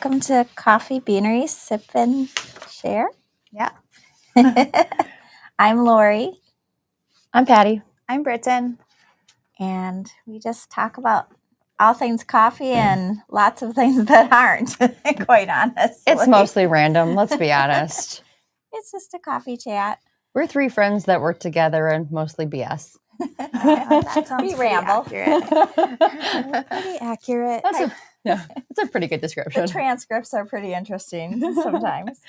Welcome to Coffee Beanery Sip and Share. Yeah. I'm Laurie. I'm Patti. I'm Britton. And we just talk about all things coffee and lots of things that aren't, quite honestly. It's mostly random, let's be honest. It's just a coffee chat. We're three friends that work together and mostly BS. That sounds We ramble. Pretty accurate. That's a pretty good description. The transcripts are pretty interesting sometimes.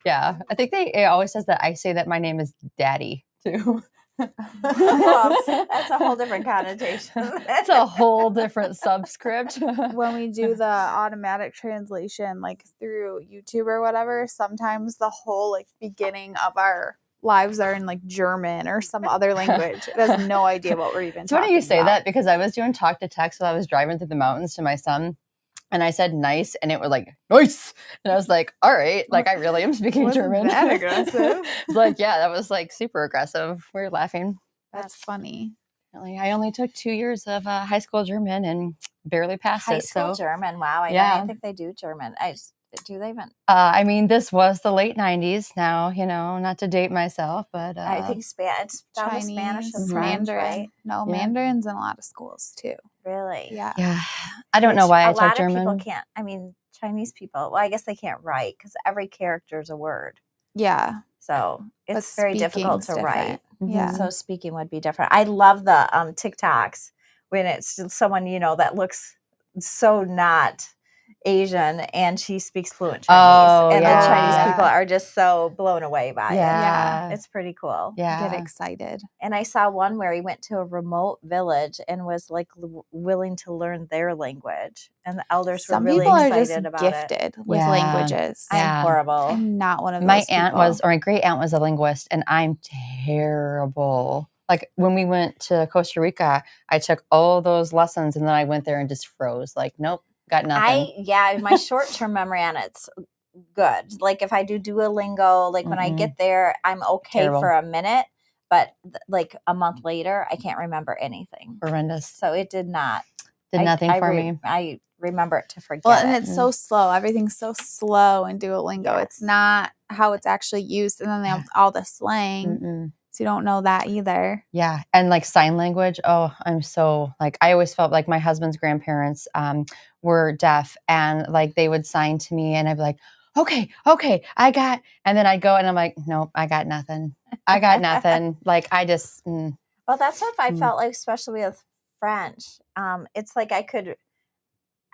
Yeah, I think it always says that I say that my name is Daddy, too. Well, that's a whole different connotation. That's a whole different subscript. When we do the automatic translation, like through YouTube or whatever, sometimes the whole beginning of our lives are in German or some other language. It has no idea what we're even It's talking funny you say about. that because I was doing talk to text while I was driving through the mountains to my son. And I said nice, and it was like, nice. And I was like, all right, I really am speaking German. That aggressive. Yeah, that was super aggressive. We were laughing. That's funny. I only took 2 years of high school German and barely passed High it. school German. Wow. I don't think they do German. Do they even? This was the late 90s now, not to date myself, but I think it's probably Chinese, Spanish and French, Mandarin. right? No, Yeah. Mandarin's in a lot of schools too. Really? Yeah. Yeah. I don't know why I took German. A lot of people can't. Chinese people, well, I guess they can't write because every character is a word. Yeah. So it's But very difficult to speaking's write. different. Yeah. So speaking would be different. I love the TikToks when it's someone, that looks so not Asian and she speaks fluent Chinese. And the Chinese people are just so blown away by it. Yeah. It's pretty cool. Yeah. Get excited. And I saw one where he went to a remote village and was willing to learn their language. And the elders were really excited about it. Some people are just gifted with languages. I'm horrible. I'm not one of those My great aunt was a linguist, and I'm terrible. When we went to Costa Rica, I took all those lessons, and then I went there and just froze. Nope, got nothing. My short-term memory on it's good. If I do Duolingo, when I get there, I'm okay for a minute. But a month later, I can't remember anything. Horrendous. So it did not. Nothing for me. I remember it to forget. Well, and it's so slow. Everything's so slow in Duolingo. Yes. It's not how it's actually used. And then they have all the slang. Mm-mm. So you don't know that either. Yeah. And sign language. Oh, I'm so I always felt like my husband's grandparents were deaf and they would sign to me and I'd be like, okay, I got, and then I'd go and I'm like, nope, I got nothing. I got nothing. I just. Well, that's what I felt like, especially with French. It's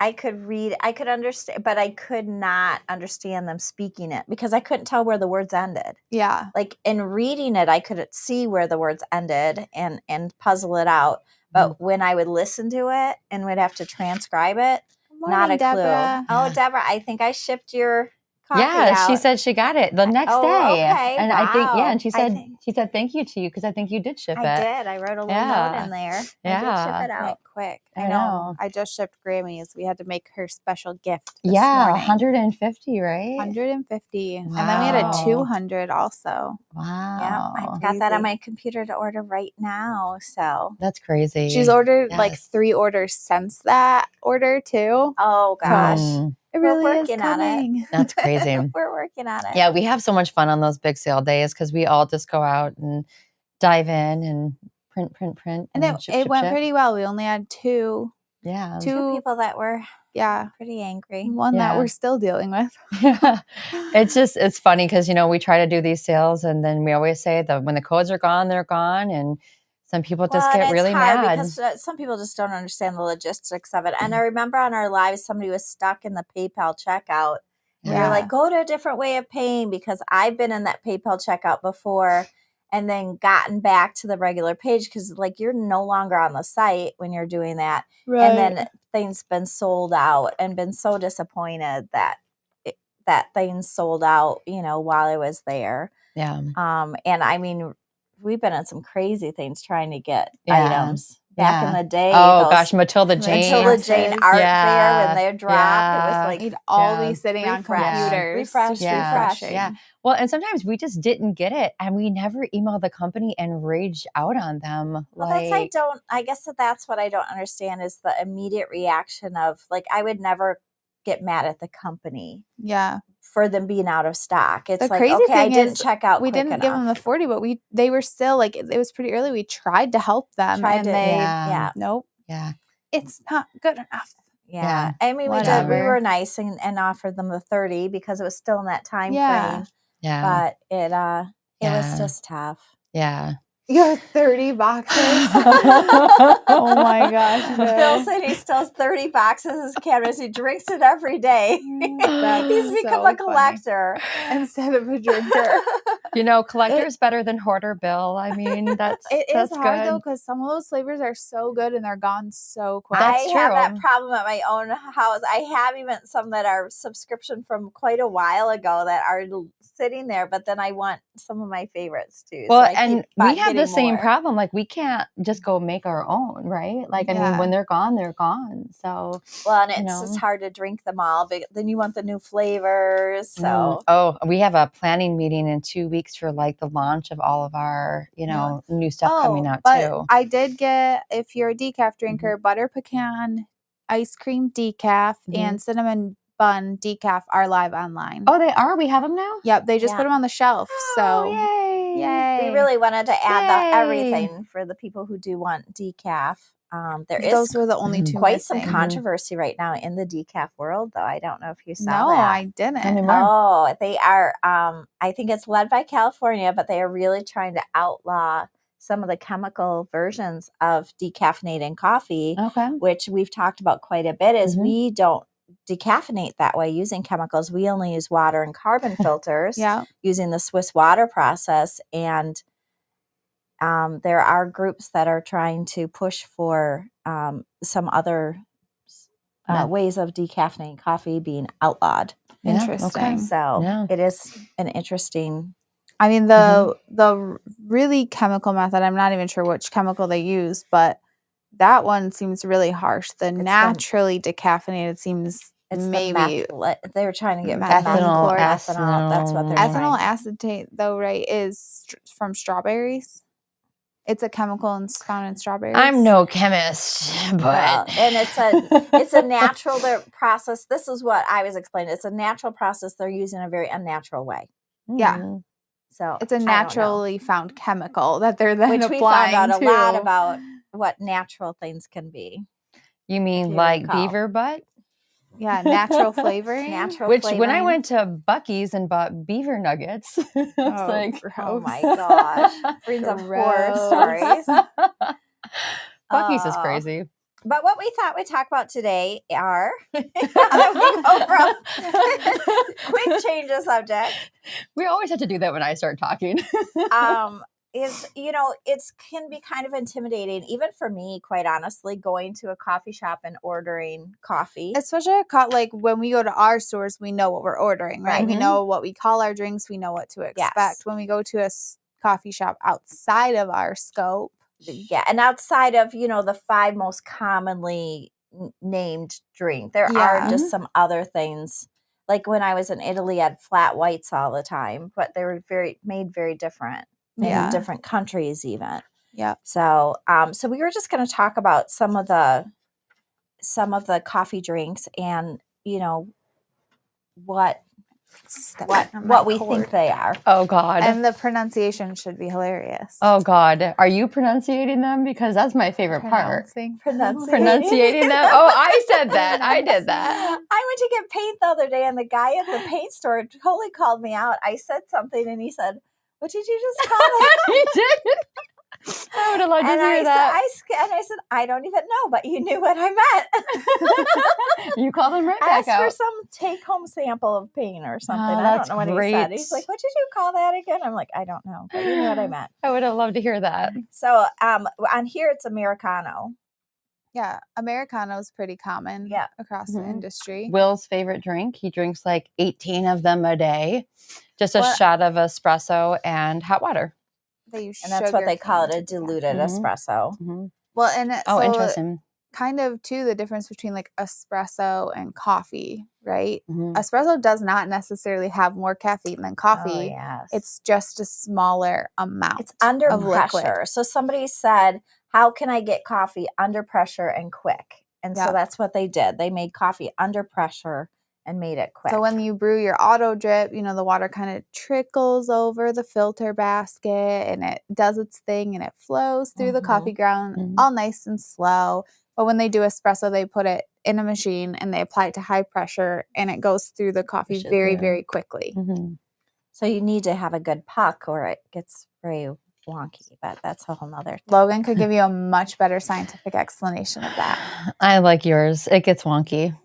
I could read, I could understand, but I could not understand them speaking it because I couldn't tell where the words ended. Yeah. In reading it, I could see where the words ended and puzzle it out. But when I would listen to it and would have to transcribe it, not a Deborah. clue. Oh, Deborah, I think I shipped your coffee out. She said she got it the next day. Okay. And wow. I think, and she said thank you to you because I think you did ship it. I did. I wrote a little note in there. Yeah. I did ship it out. Quick. I know. I just shipped Grammys. We had to make her special gift this morning. 150, right? 150. Wow. And then we had a 200 also. Wow. Yeah, I've got that on my computer to order right now. So that's crazy. She's ordered 3 orders since that order too. Oh gosh. It really We're is working coming. on it. That's crazy. We're working on it. Yeah, we have so much fun on those big sale days because we all just go out and dive in and print. And it went pretty well. We only had 2. Yeah. 2 people that were pretty angry. One that we're still dealing with. Yeah. It's funny because, we try to do these sales and then we always say that when the codes are gone, they're gone. And some people just get really mad. Because some people just don't understand the logistics of it. And I remember on our lives, somebody was stuck in the PayPal checkout. And we were like, go to a different way of paying because I've been in that PayPal checkout before and then gotten back to the regular page because you're no longer on the site when you're doing that. Right. And then things been sold out and been so disappointed that things sold out, while I was there. Yeah. And we've been in some crazy things trying to get items back in the day. Oh gosh, Matilda Jane art fair when they dropped. It was you'd all be sitting on computers, refreshing. Yeah. Well, and sometimes we just didn't get it, and we never emailed the company and raged out on them. Well, I guess that's what I don't understand is the immediate reaction of I would never get mad at the company Yeah. for them being out of stock. It's The like, crazy okay, I thing didn't is check out we quick didn't give them enough. the 40, but they were still like, it was pretty early. We tried to help them Tried and to- they, Yeah. nope, Yeah. it's not good enough. Yeah. Yeah. I mean, we Whatever. were nice and offered them the 30 because it was still in that time Yeah. frame. Yeah. But it was Yeah. just tough. Yeah. Your 30 boxes. Oh my gosh. Phil said he still has 30 boxes in his cabinets. He drinks it every day. That's He's become so a collector. Instead of a drinker. Collector is better than hoarder, Bill. I mean, that's It is hard though, good. because some of those flavors are so good and they're gone so quick. That's I have that true. problem at my own house. I have even some that are subscription from quite a while ago that are sitting there, but then I want some of my favorites too. Well, so I and keep we have the getting same more. problem. Like, we can't just go make our own, right? Like, I mean, when they're gone, they're gone. So, Well, and it's just hard to drink them all. But then you want the new flavors. So, Oh, we have a planning meeting in 2 weeks for like the launch of all of our, new stuff coming out but too. I did get, if you're a decaf drinker, butter pecan ice cream decaf and cinnamon bun decaf are live online. Oh, they are? We have them now? Yep, they just Yeah. put them on the shelf. So yay. we really wanted to add Yay. everything for the people who do want decaf. There is those were the only two quite some missing. controversy right now in the decaf world, though. I don't know if you saw No, that. I didn't. Tell me more. Oh, they are. I think it's led by California, but they are really trying to outlaw some of the chemical versions of decaffeinated coffee, Okay. which we've talked about quite a bit. Is Mhm. we don't decaffeinate that way using chemicals. We only use water and carbon filters using the Swiss water process. And there are groups that are trying to push for some other ways of decaffeinating coffee being outlawed. Interesting. Okay. So it is an interesting. I mean, the really chemical method, I'm not even sure which chemical they use, but that one seems really harsh. The naturally decaffeinated seems maybe they're trying to get ethanol. ethanol. That's what they're ethanol trying. acetate, though, right? Is from strawberries. It's a chemical found in strawberries. I'm no chemist, but and it's a natural process. This is what I was explaining. It's a natural process they're using in a very unnatural way. Yeah. So it's a naturally found chemical that they're then which applying we found out to. a lot about what natural things can be. You mean like beaver butt? Yeah, natural flavoring. When I went to Buc-ee's and bought beaver nuggets, I was like, oh my gosh, brings up horror stories. Buc-ee's is crazy. But what we thought we'd talk about today are quick change of subject. We always have to do that when I start talking. It can be kind of intimidating, even for me, quite honestly, going to a coffee shop and ordering coffee. Especially like when we go to our stores, we know what we're ordering, right? We know what we call our drinks. We know what to expect. Yes. When we go to a coffee shop outside of our scope. Yeah, and outside of, the 5 most commonly named drink, there are just some other things. Like when I was in Italy, I had flat whites all the time, but they were made very different in different countries even. Yeah. So we were just going to talk about some of the coffee drinks and, what we think they are. Oh God. And the pronunciation should be hilarious. Oh God. Are you pronunciating them? Because that's my favorite part. Pronunciating them. Oh, I said that. I did that. I went to get paint the other day and the guy at the paint store totally called me out. I said something and he said, "What did you just call it?" You did. I would have liked to hear that. I said, "I don't even know, but you knew what I meant." You called him right back out. I asked out. for some take-home sample of paint or something. Oh, I don't know what great. he said. He's like, "What did you call that again?" I'm like, "I don't know, but you knew what I meant." I would have loved to hear that. So on here, it's Americano. Yeah, Americano is pretty common across the industry. Will's favorite drink. He drinks like 18 of them a day. Just a shot of espresso and hot water. They use and that's what they call it, a diluted espresso. Mm-hmm. Well, and interesting. Kind of too the difference between like espresso and coffee, right? Espresso does not necessarily have more caffeine than coffee. Oh, yes. It's just a smaller amount. It's under of pressure. Liquid. So somebody said, "How can I get coffee under pressure and quick?" And Yeah. so that's what they did. They made coffee under pressure and made it quick. So when you brew your auto drip, the water kind of trickles over the filter basket and it does its thing and it flows through the coffee ground all nice and slow. But when they do espresso, they put it in a machine and they apply it to high pressure and it goes through the coffee very, very quickly. So you need to have a good puck or it gets very wonky, but that's a whole nother thing. Logan could give you a much better scientific explanation of that. I like yours. It gets wonky.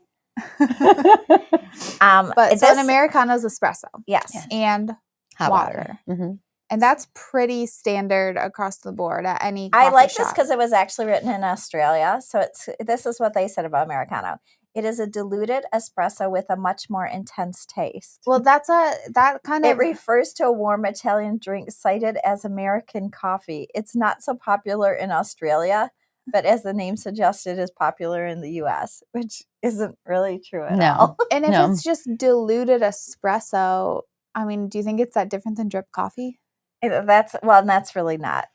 But so an Americano is espresso. Yes. And Hot water. And that's pretty standard across the board at any coffee I like shop. this because it was actually written in Australia. So this is what they said about Americano. It is a diluted espresso with a much more intense taste. Well, It refers to a warm Italian drink cited as American coffee. It's not so popular in Australia, but as the name suggests, it is popular in the U.S., which isn't really true at all. And if it's just diluted espresso, I mean, do you think it's that different than drip coffee? That's really not.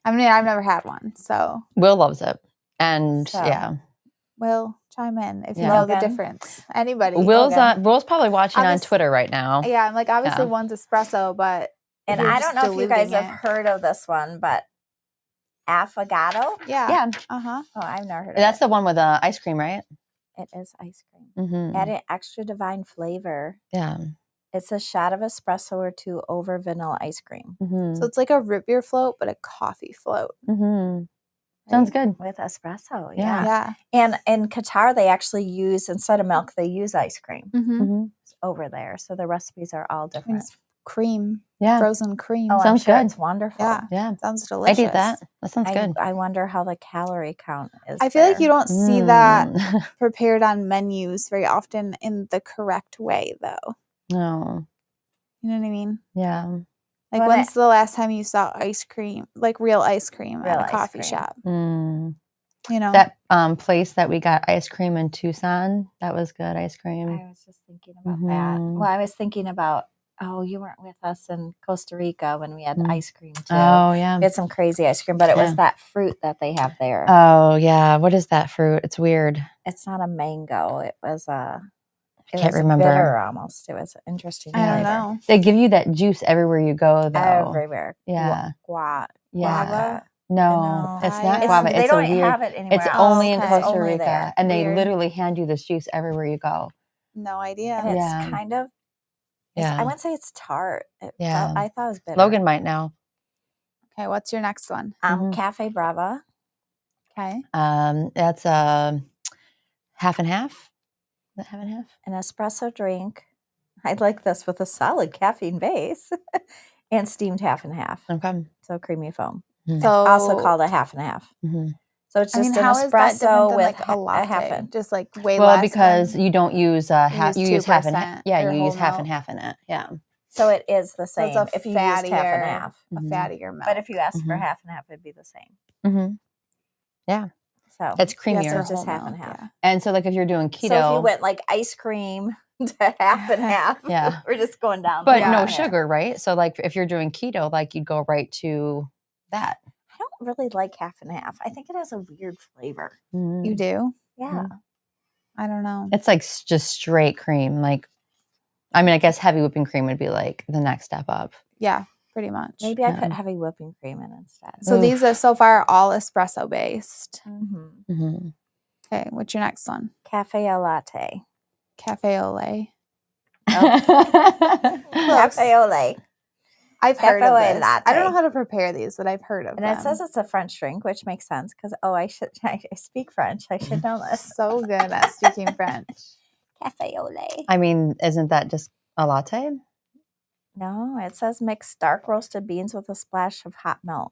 I mean, I've never had one, so. Will loves it. And yeah. Will, chime in if you know the difference. Anybody. Will's probably watching on Twitter right now. Yeah, I'm like, obviously one's espresso, but. And I don't know if you guys have heard of this one, but affogato? Yeah. Oh, I've never heard of it. That's the one with ice cream, right? It is ice cream. Add an extra divine flavor. Yeah. It's a shot of espresso or two over vanilla ice cream. So it's like a root beer float, but a coffee float. Sounds good. With espresso, yeah. And in Qatar, they actually use, instead of milk, they use ice cream over there. So the recipes are all different. It's cream. Yeah. Frozen cream. Oh, sounds I'm sure good. It's wonderful. Yeah. Sounds delicious. I did that. That sounds good. I wonder how the calorie count is. I feel like you don't see that prepared on menus very often in the correct way, though. No. You know what I mean? Yeah. Like, when's the last time you saw ice cream, like real ice cream at a coffee shop? You know? That place that we got ice cream in Tucson, that was good ice cream. I was just thinking about that. Well, I was thinking about, you weren't with us in Costa Rica when we had ice cream, too. Oh, yeah. We had some crazy ice cream, but it was that fruit that they have there. Oh, yeah. What is that fruit? It's weird. It's not a mango. It was I can't remember. Bitter almost. It was interesting. I don't know. They give you that juice everywhere you go, though. Everywhere. Yeah. Guava? No, it's not guava. They don't have it anywhere. It's only in Costa only Rica. there. And they literally hand you this juice everywhere you go. No idea. And it's kind of, I wouldn't say it's tart. I thought it was bitter. Logan might know. Okay, what's your next one? Cafe Brava. Okay. That's a half and half. Is that half and half? An espresso drink. I like this with a solid caffeine base and steamed half and half. Okay. So creamy foam. So Also called a half and half. So it's just an espresso with like a latte? half and just like way well, less. because you don't use half. You use half and 2% half. Yeah, you use half milk. and half in it. Yeah. So it is the same So it's if you use half and half. a fattier milk. But if you ask for half and half, it'd be the same. Yeah. So it's creamier. So it's just half and half. Yeah. And so, like, if you're doing keto, so if you went like ice cream to half and half, we're just going down. But no sugar, right? So, like, if you're doing keto, like, you'd go right to that. I don't really like half and half. I think it has a weird flavor. You do? Yeah. I don't know. It's like just straight cream. Like, I mean, I guess heavy whipping cream would be like the next step up. Yeah, pretty much. Maybe I put heavy whipping cream in instead. So these are so far all espresso based. Okay, what's your next one? Cafe au latte. Cafe au lait. Cafe au lait. I've heard of this. Latte. I don't know how to prepare these, but I've heard of them. And it says it's a French drink, which makes sense because, I speak French. I should know this. So good at speaking French. Cafe au lait. I mean, isn't that just a latte? No, it says mix dark roasted beans with a splash of hot milk.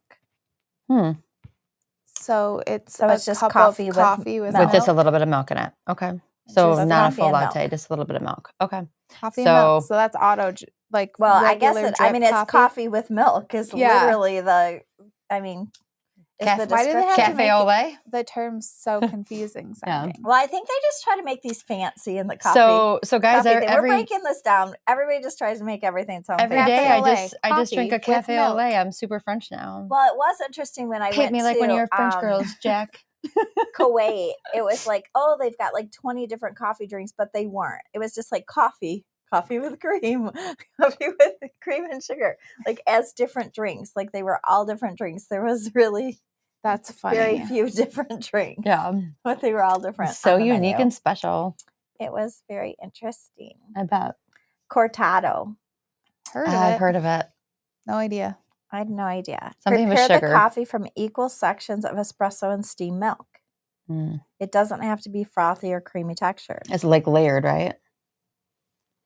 So it's just coffee with just a little bit of milk in it. Okay. So not a full latte, just a little bit of milk. Okay. Coffee and milk. So that's auto, like, well, I guess it's coffee with milk is literally the, why do they have cafe to au make lait? the term's so confusing sounding? Well, I think they just try to make these fancy in the coffee. So guys, we're breaking this down. Everybody just tries to make everything sound every fancy. day. I just drink a cafe au lait. I'm super French now. Well, it was interesting when I went me like to, one of your French girls, Jack. Kuwait, it was like, oh, they've got like 20 different coffee drinks, but they weren't. It was just like coffee with cream, coffee with cream and sugar, like as different drinks. Like they were all different drinks. There was really That's funny. very few different drinks. Yeah. But they were all different. So on the unique menu. and special. It was very interesting. I bet. Cortado. I've heard of it. No idea. I had no idea. Something with Prepare sugar. the coffee from equal sections of espresso and steamed milk. It doesn't have to be frothy or creamy texture. It's like layered, right?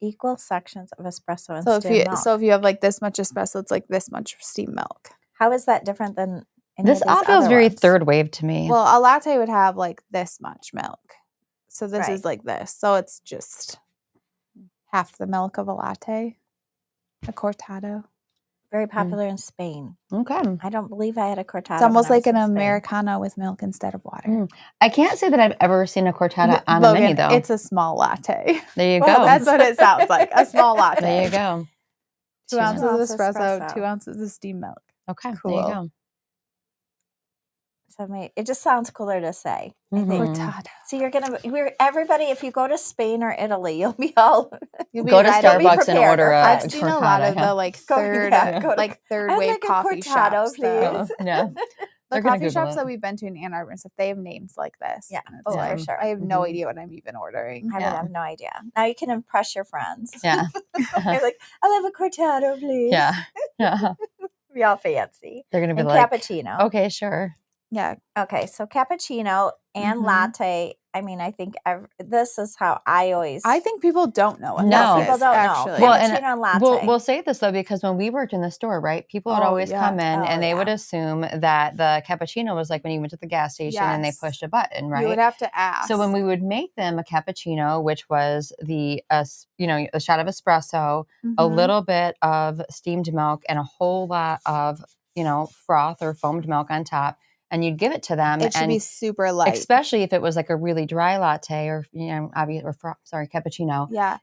Equal sections of espresso and steamed milk. So if you have like this much espresso, it's like this much steamed milk. How is that different than any This of these all feels other very ones? third wave to me. Well, a latte would have like this much milk. So this Right. is like this. So it's just half the milk of a latte. A cortado. Very popular in Spain. Okay. I don't believe I had a cortado. It's almost when I like was an in Spain. Americano with milk instead of water. I can't say that I've ever seen a cortado on a Logan, menu, though. it's a small latte. There you Well, go. That's what it sounds like. A small latte. There you go. 2 ounces of ounces espresso, espresso. 2 ounces of steamed milk. Okay. There Cool. you go. So it just sounds cooler to say. I think. Cortado. So we're everybody. If you go to Spain or Italy, you'll be all. You'll be Go to ready. You'll be Starbucks and prepared. order a I've seen a lot cortado, of yeah. the like Go- third, yeah, go to- third I'd wave like a coffee cortado, shops. though. please. Yeah. The They're gonna coffee Google shops it. that we've been to in Ann Arbor and stuff, they have names like this. Yeah. And it's Oh, for like, sure. I have no Mhm. idea what I'm even ordering. I would Yeah. have no idea. Now you can impress your friends. Yeah. You're like, I'll have a cortado, please. Yeah. Yeah. Be all fancy. They're going to be And like, cappuccino. okay, sure. Yeah. Okay, so cappuccino and Mhm. latte. I mean, I think this is how I always. I think people don't know what No. this people is, don't actually. know. Well, and Cappuccino and latte. We'll say this, though, because when we worked in the store, right, people would Oh, always yeah. come in Oh, and they yeah. would assume that the cappuccino was like when you went to the gas station and they Yes. pushed a button, right? You would have to ask. So when we would make them a cappuccino, which was a shot of espresso, a Mhm. little bit of steamed milk, and a whole lot of froth or foamed milk on top, and you'd give it to them, it should and be super light. especially if it was like a really dry latte or cappuccino, Yeah.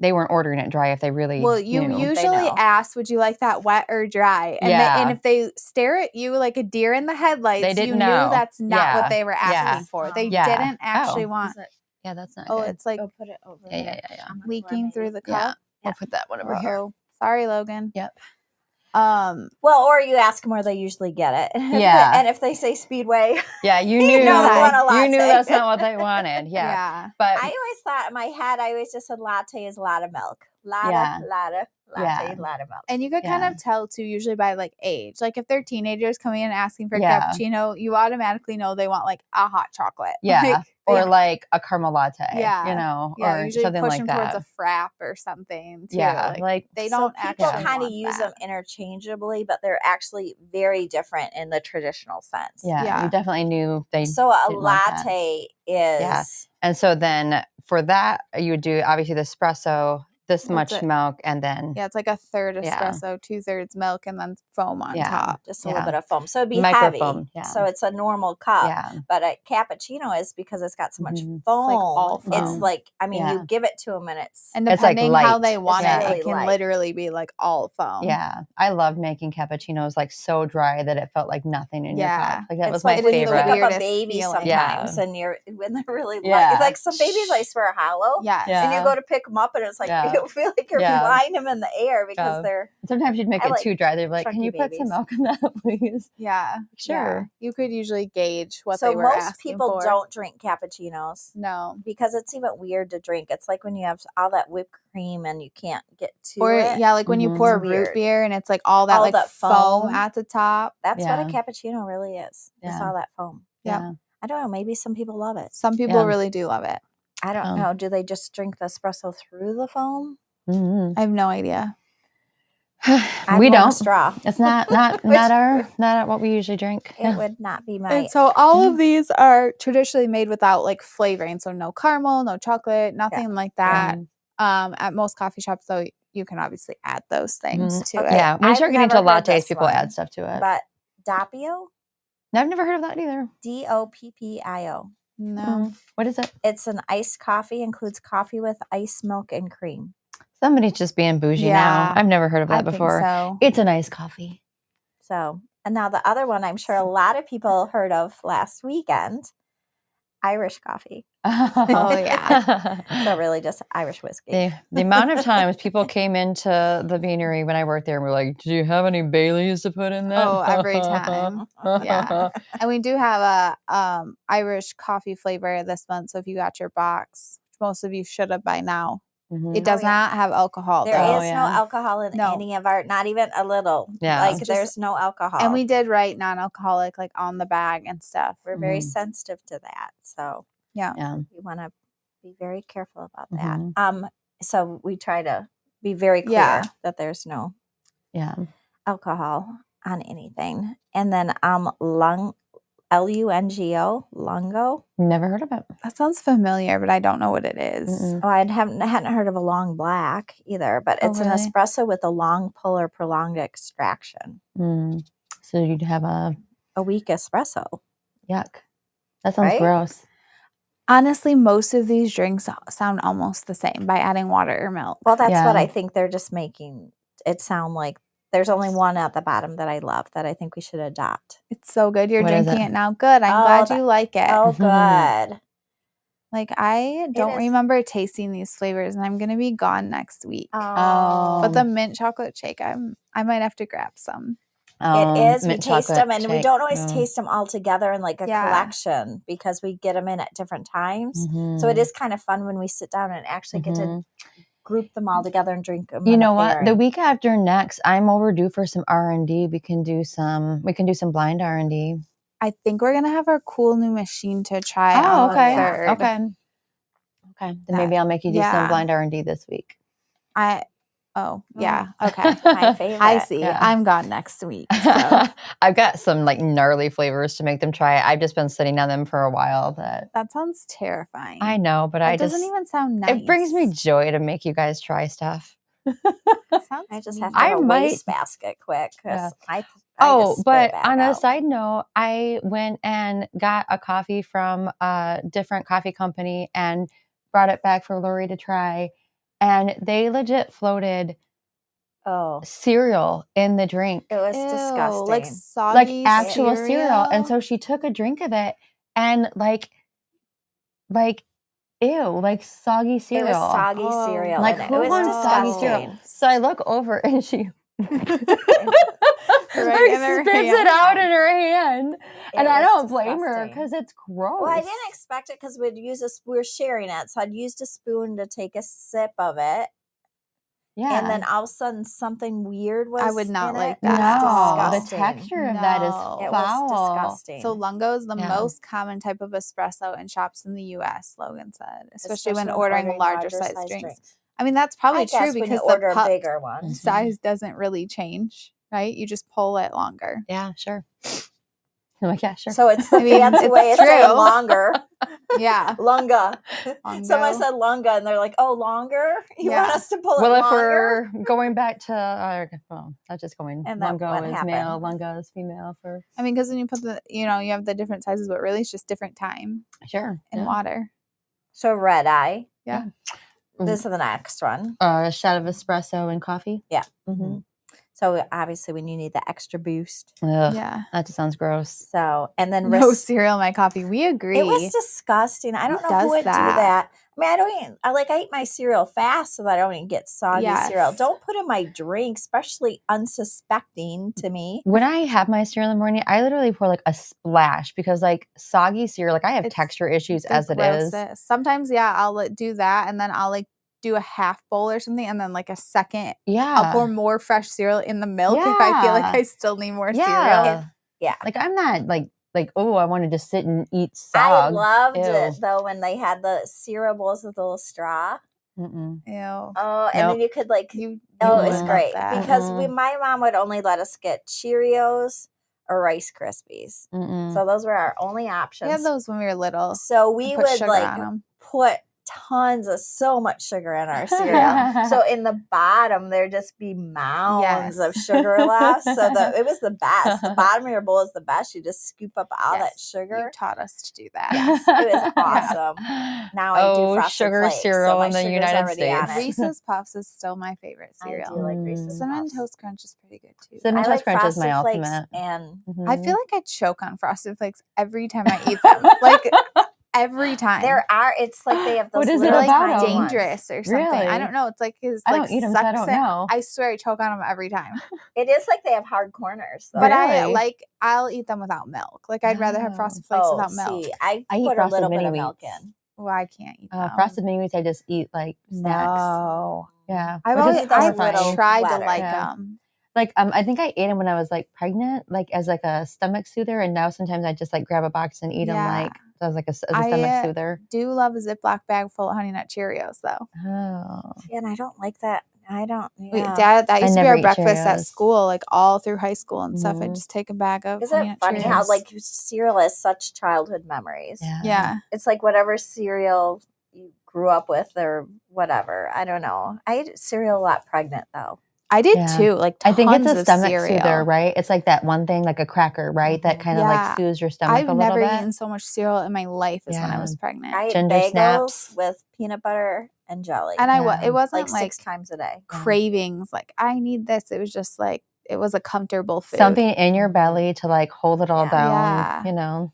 they weren't ordering it dry if they really Well, you knew. usually know. ask, would you like that wet or dry? And, Yeah. and if they stare at you like a deer in the headlights, They didn't you know. knew that's not Yeah. what they were asking Yeah. for. They Yeah. didn't actually Oh. want. Yeah, that's not Oh, good. it's like Go put it over. Yeah. on the floor, leaking through maybe. the Yeah. cup. We'll put that one over here. Uh-oh. Sorry, Logan. Yep. Well, or you ask them where they usually get it. Yeah. And if they say Speedway, Yeah, you You knew. know they want a You knew latte. that's not what they wanted. Yeah. Yeah. But I always thought in my head, I always just said latte is a lot of milk. Yeah. Latte, Yeah. lot of milk. And you could kind Yeah. of tell too, usually by like age. Like if they're teenagers coming in and asking for Yeah. cappuccino, you automatically know they want like a hot chocolate. yeah, Like, or like a caramel latte. Yeah. or usually something push like them that. towards a frap or something too. Yeah, like they So don't people actually kind of want use that. them interchangeably, but they're actually very different in the traditional sense. yeah, Yeah. you definitely knew they. So a didn't like that. latte is Yeah. And so then for that, you would do obviously the espresso, this That's much it. milk, and then Yeah, it's like a third Yeah. espresso, 2/3 milk, and then foam on Yeah. top. just a Yeah. little bit of foam. So it'd be Microfoam, heavy. yeah. So it's a normal cup. yeah, But a cappuccino is because it's got so much Mhm. foam. all It's foam. like, I mean, Yeah. you give it to them and it's And It's, like, depending how light. they want It's it, really it can light. literally be like all foam. yeah. I loved making cappuccinos like so dry that it felt like nothing in your Yeah. cup. Like that it's was my like when you favorite. pick up a weirdest baby feeling. sometimes and you're when they're really Yeah. light. Like some babies I swear are hollow. Yes. Yeah. And you go to pick them up and it's like Yeah. you feel like you're Yeah. flying them in the air because Yeah. they're Sometimes you'd make I it like too dry. They'd be like, "Can chunky you put some babies. milk in that, please?" Yeah. Sure. Yeah. You could usually gauge what so they were most asking people for. don't drink cappuccinos No. because it's even weird to drink. It's like when you have all that whipped cream and you can't get to Or it. yeah, like when you Mhm. pour It's root weird. beer and it's like all that All like that foam foam. at the top. That's what a Yeah. cappuccino really is. Just Yeah. all that foam. Yeah. Yeah. I don't know. Maybe some people love it. Some people Yeah. really do love it. I don't know. Do they just drink the espresso through the foam? Mhm. I have no idea. I'd We want a don't. straw. It's not what we usually drink. It Yeah. would not be my. And so all of these are traditionally made without like flavoring. So no caramel, no chocolate, nothing like that. At most coffee shops though, you can obviously add those things to it. Yeah, when you I've start getting into never heard lattes, this people one, add stuff to it. But Doppio, I've never heard of that either. Doppio. No. What is it? It's an iced coffee. Includes coffee with ice, milk, and cream. Somebody's just being bougie Yeah, now. I've never heard of I that before. think so. It's a nice coffee. So And now the other one I'm sure a lot of people heard of last weekend, Irish coffee. Oh, yeah. So really just Irish whiskey. The amount of times people came into the beanery when I worked there and were like, "Do you have any Baileys to put in that?" Oh, every time. Yeah. And we do have a Irish coffee flavor this month. So if you got your box, most of you should have by now. It does not have alcohol. There is no alcohol in any of our, not even a little. Yeah. Like there's no alcohol. And we did write non-alcoholic like on the bag and stuff. We're very sensitive to that. So yeah. We want to be very careful about that. So we try to be very clear that there's no alcohol on anything. And then Lungo, Lungo. Never heard of it. That sounds familiar, but I don't know what it is. Oh, I hadn't heard of a long black either, but it's an espresso with a long pull or prolonged extraction. So you'd have a weak espresso. Yuck. That sounds gross. Honestly, most of these drinks sound almost the same by adding water or milk. Well, that's what I think they're just making it sound like. There's only one at the bottom that I love that I think we should adopt. It's so good. You're drinking it now. Good. I'm glad you like it. Oh, good. Like, I don't remember tasting these flavors, and I'm going to be gone next week. Oh. But the mint chocolate shake, I might have to grab some. It is. We taste them, and we don't always taste them all together in like a collection because we get them in at different times. So it is kind of fun when we sit down and actually get to group them all together and drink them. You know what? The week after next, I'm overdue for some R&D. We can do some blind R&D. I think we're gonna have our cool new machine to try. Oh, okay. Okay. Then maybe I'll make you do some blind R&D this week. Okay. My favorite. I see. Yeah. I'm gone next week. So. I've got some like gnarly flavors to make them try. I've just been sitting on them for a while. That sounds terrifying. I know, but it doesn't even sound nice. It brings me joy to make you guys try stuff. I just have to have a wastebasket quick because but on a side note, I went and got a coffee from a different coffee company and brought it back for Laurie to try. And they legit floated cereal in the drink. It was disgusting. Like soggy actual cereal. And so she took a drink of it and like ew, like soggy cereal. It was soggy cereal. Like who wants soggy cereal? So I look over and she spits it out in her hand. And I don't blame her because it's gross. Well, I didn't expect it because we were sharing it. So I'd used a spoon to take a sip of it. Yeah. And then all of a sudden something weird was I would not like that. No, the texture of that is foul. It was disgusting. So Lungo is the most common type of espresso in shops in the U.S., Logan said, especially when ordering larger size drinks. I mean, that's probably true because the cup bigger one. size doesn't really change, right? You just pull it longer. Yeah, sure. I'm like, yeah, sure. So it's the fancy way of saying longer. Yeah. Lunga. Someone said lunga, and they're like, oh, longer? You want us to pull it longer? Well, if we're going back to, not just going, lungo is male, lunga is female. I mean, because when you put you have the different sizes, but really it's just different time. Sure. And water. So red eye. Yeah. This is the next one. A shot of espresso and coffee. Yeah. Mm-hmm. So obviously when you need the extra boost. Ugh, that just sounds gross. So, and then no cereal in my coffee. We agree. It was disgusting. I don't know who would do that. I mean, I eat my cereal fast so that I don't even get soggy cereal. Don't put in my drink, especially unsuspecting to me. When I have my cereal in the morning, I literally pour like a splash because like soggy cereal, like I have texture issues as it is. Sometimes, I'll do that and then I'll do a half bowl or something and then like a second I'll pour more fresh cereal in the milk if I feel like I still need more cereal. Like I'm not like oh I wanted to sit and eat sog. I loved it though when they had the cereal bowls with a little straw. Ew. Oh, and then you could it was great because my mom would only let us get Cheerios or Rice Krispies. So those were our only options. We had those when we were little. So we would put tons of so much sugar in our cereal. So in the bottom, there'd just be mounds of sugar left. So it was the best. The bottom of your bowl is the best. You just scoop up all that sugar. You taught us to do that. Yes, it was awesome. Now I do Frosted sugar Flakes, cereal so in the sugar's United already on States. it. Reese's Puffs is still my favorite cereal. I do like Reese's Cinnamon Puffs. Toast Crunch is pretty good too. Cinnamon I Toast like Crunch is Frosted my Flakes ultimate. and I feel like I choke on Frosted Flakes every time I eat them. Like every time. It's like they have those What is it They're little like about 'em? dangerous or something. I Really? don't know. It's like his I like don't eat 'em, so I don't sucks in- know. I swear I choke on them every time. It is like they have hard corners, though. But Really? I'll eat them without milk. Like I'd rather have Frosted Flakes without milk. See, I I eat put a Frosted little bit Mini of milk Wheats. in. Well, I can't eat them. Frosted Mini Wheats, I just eat like snacks. No. Yeah. I've which is always those horrifying. little tried to wetter. like Yeah. them. Like I think I ate them when I was like pregnant, like as like a stomach soother, and now sometimes I just like grab a box and eat them Yeah. like as like as a stomach soother. Do love a Ziploc bag full of Honey Nut Cheerios though. Oh, And I don't like that. I don't. Yeah. That used to be never our eat breakfast at Cheerios. school, like all through high school and stuff. I'd Mhm. just take a bag of Isn't Honey it Nut funny how Cheerios. like cereal has such childhood memories? yeah. Yeah. It's like whatever cereal you grew up with or whatever. I don't know. I ate cereal a lot pregnant though. I did Yeah. too. Like I think it's tons a of stomach cereal. soother, right? It's like that one thing, like a cracker, right? That kind of Yeah. like soothes your stomach I've a little never bit. eaten so much cereal in my life as when I Yeah. was pregnant. I ate Ginger bagels snaps. with peanut butter and jelly. And Yeah. it wasn't like like 6 times a day. cravings, like I need this. It was just like it was a comfortable food. Something in your belly to like hold it all Yeah. down, Yeah. you know,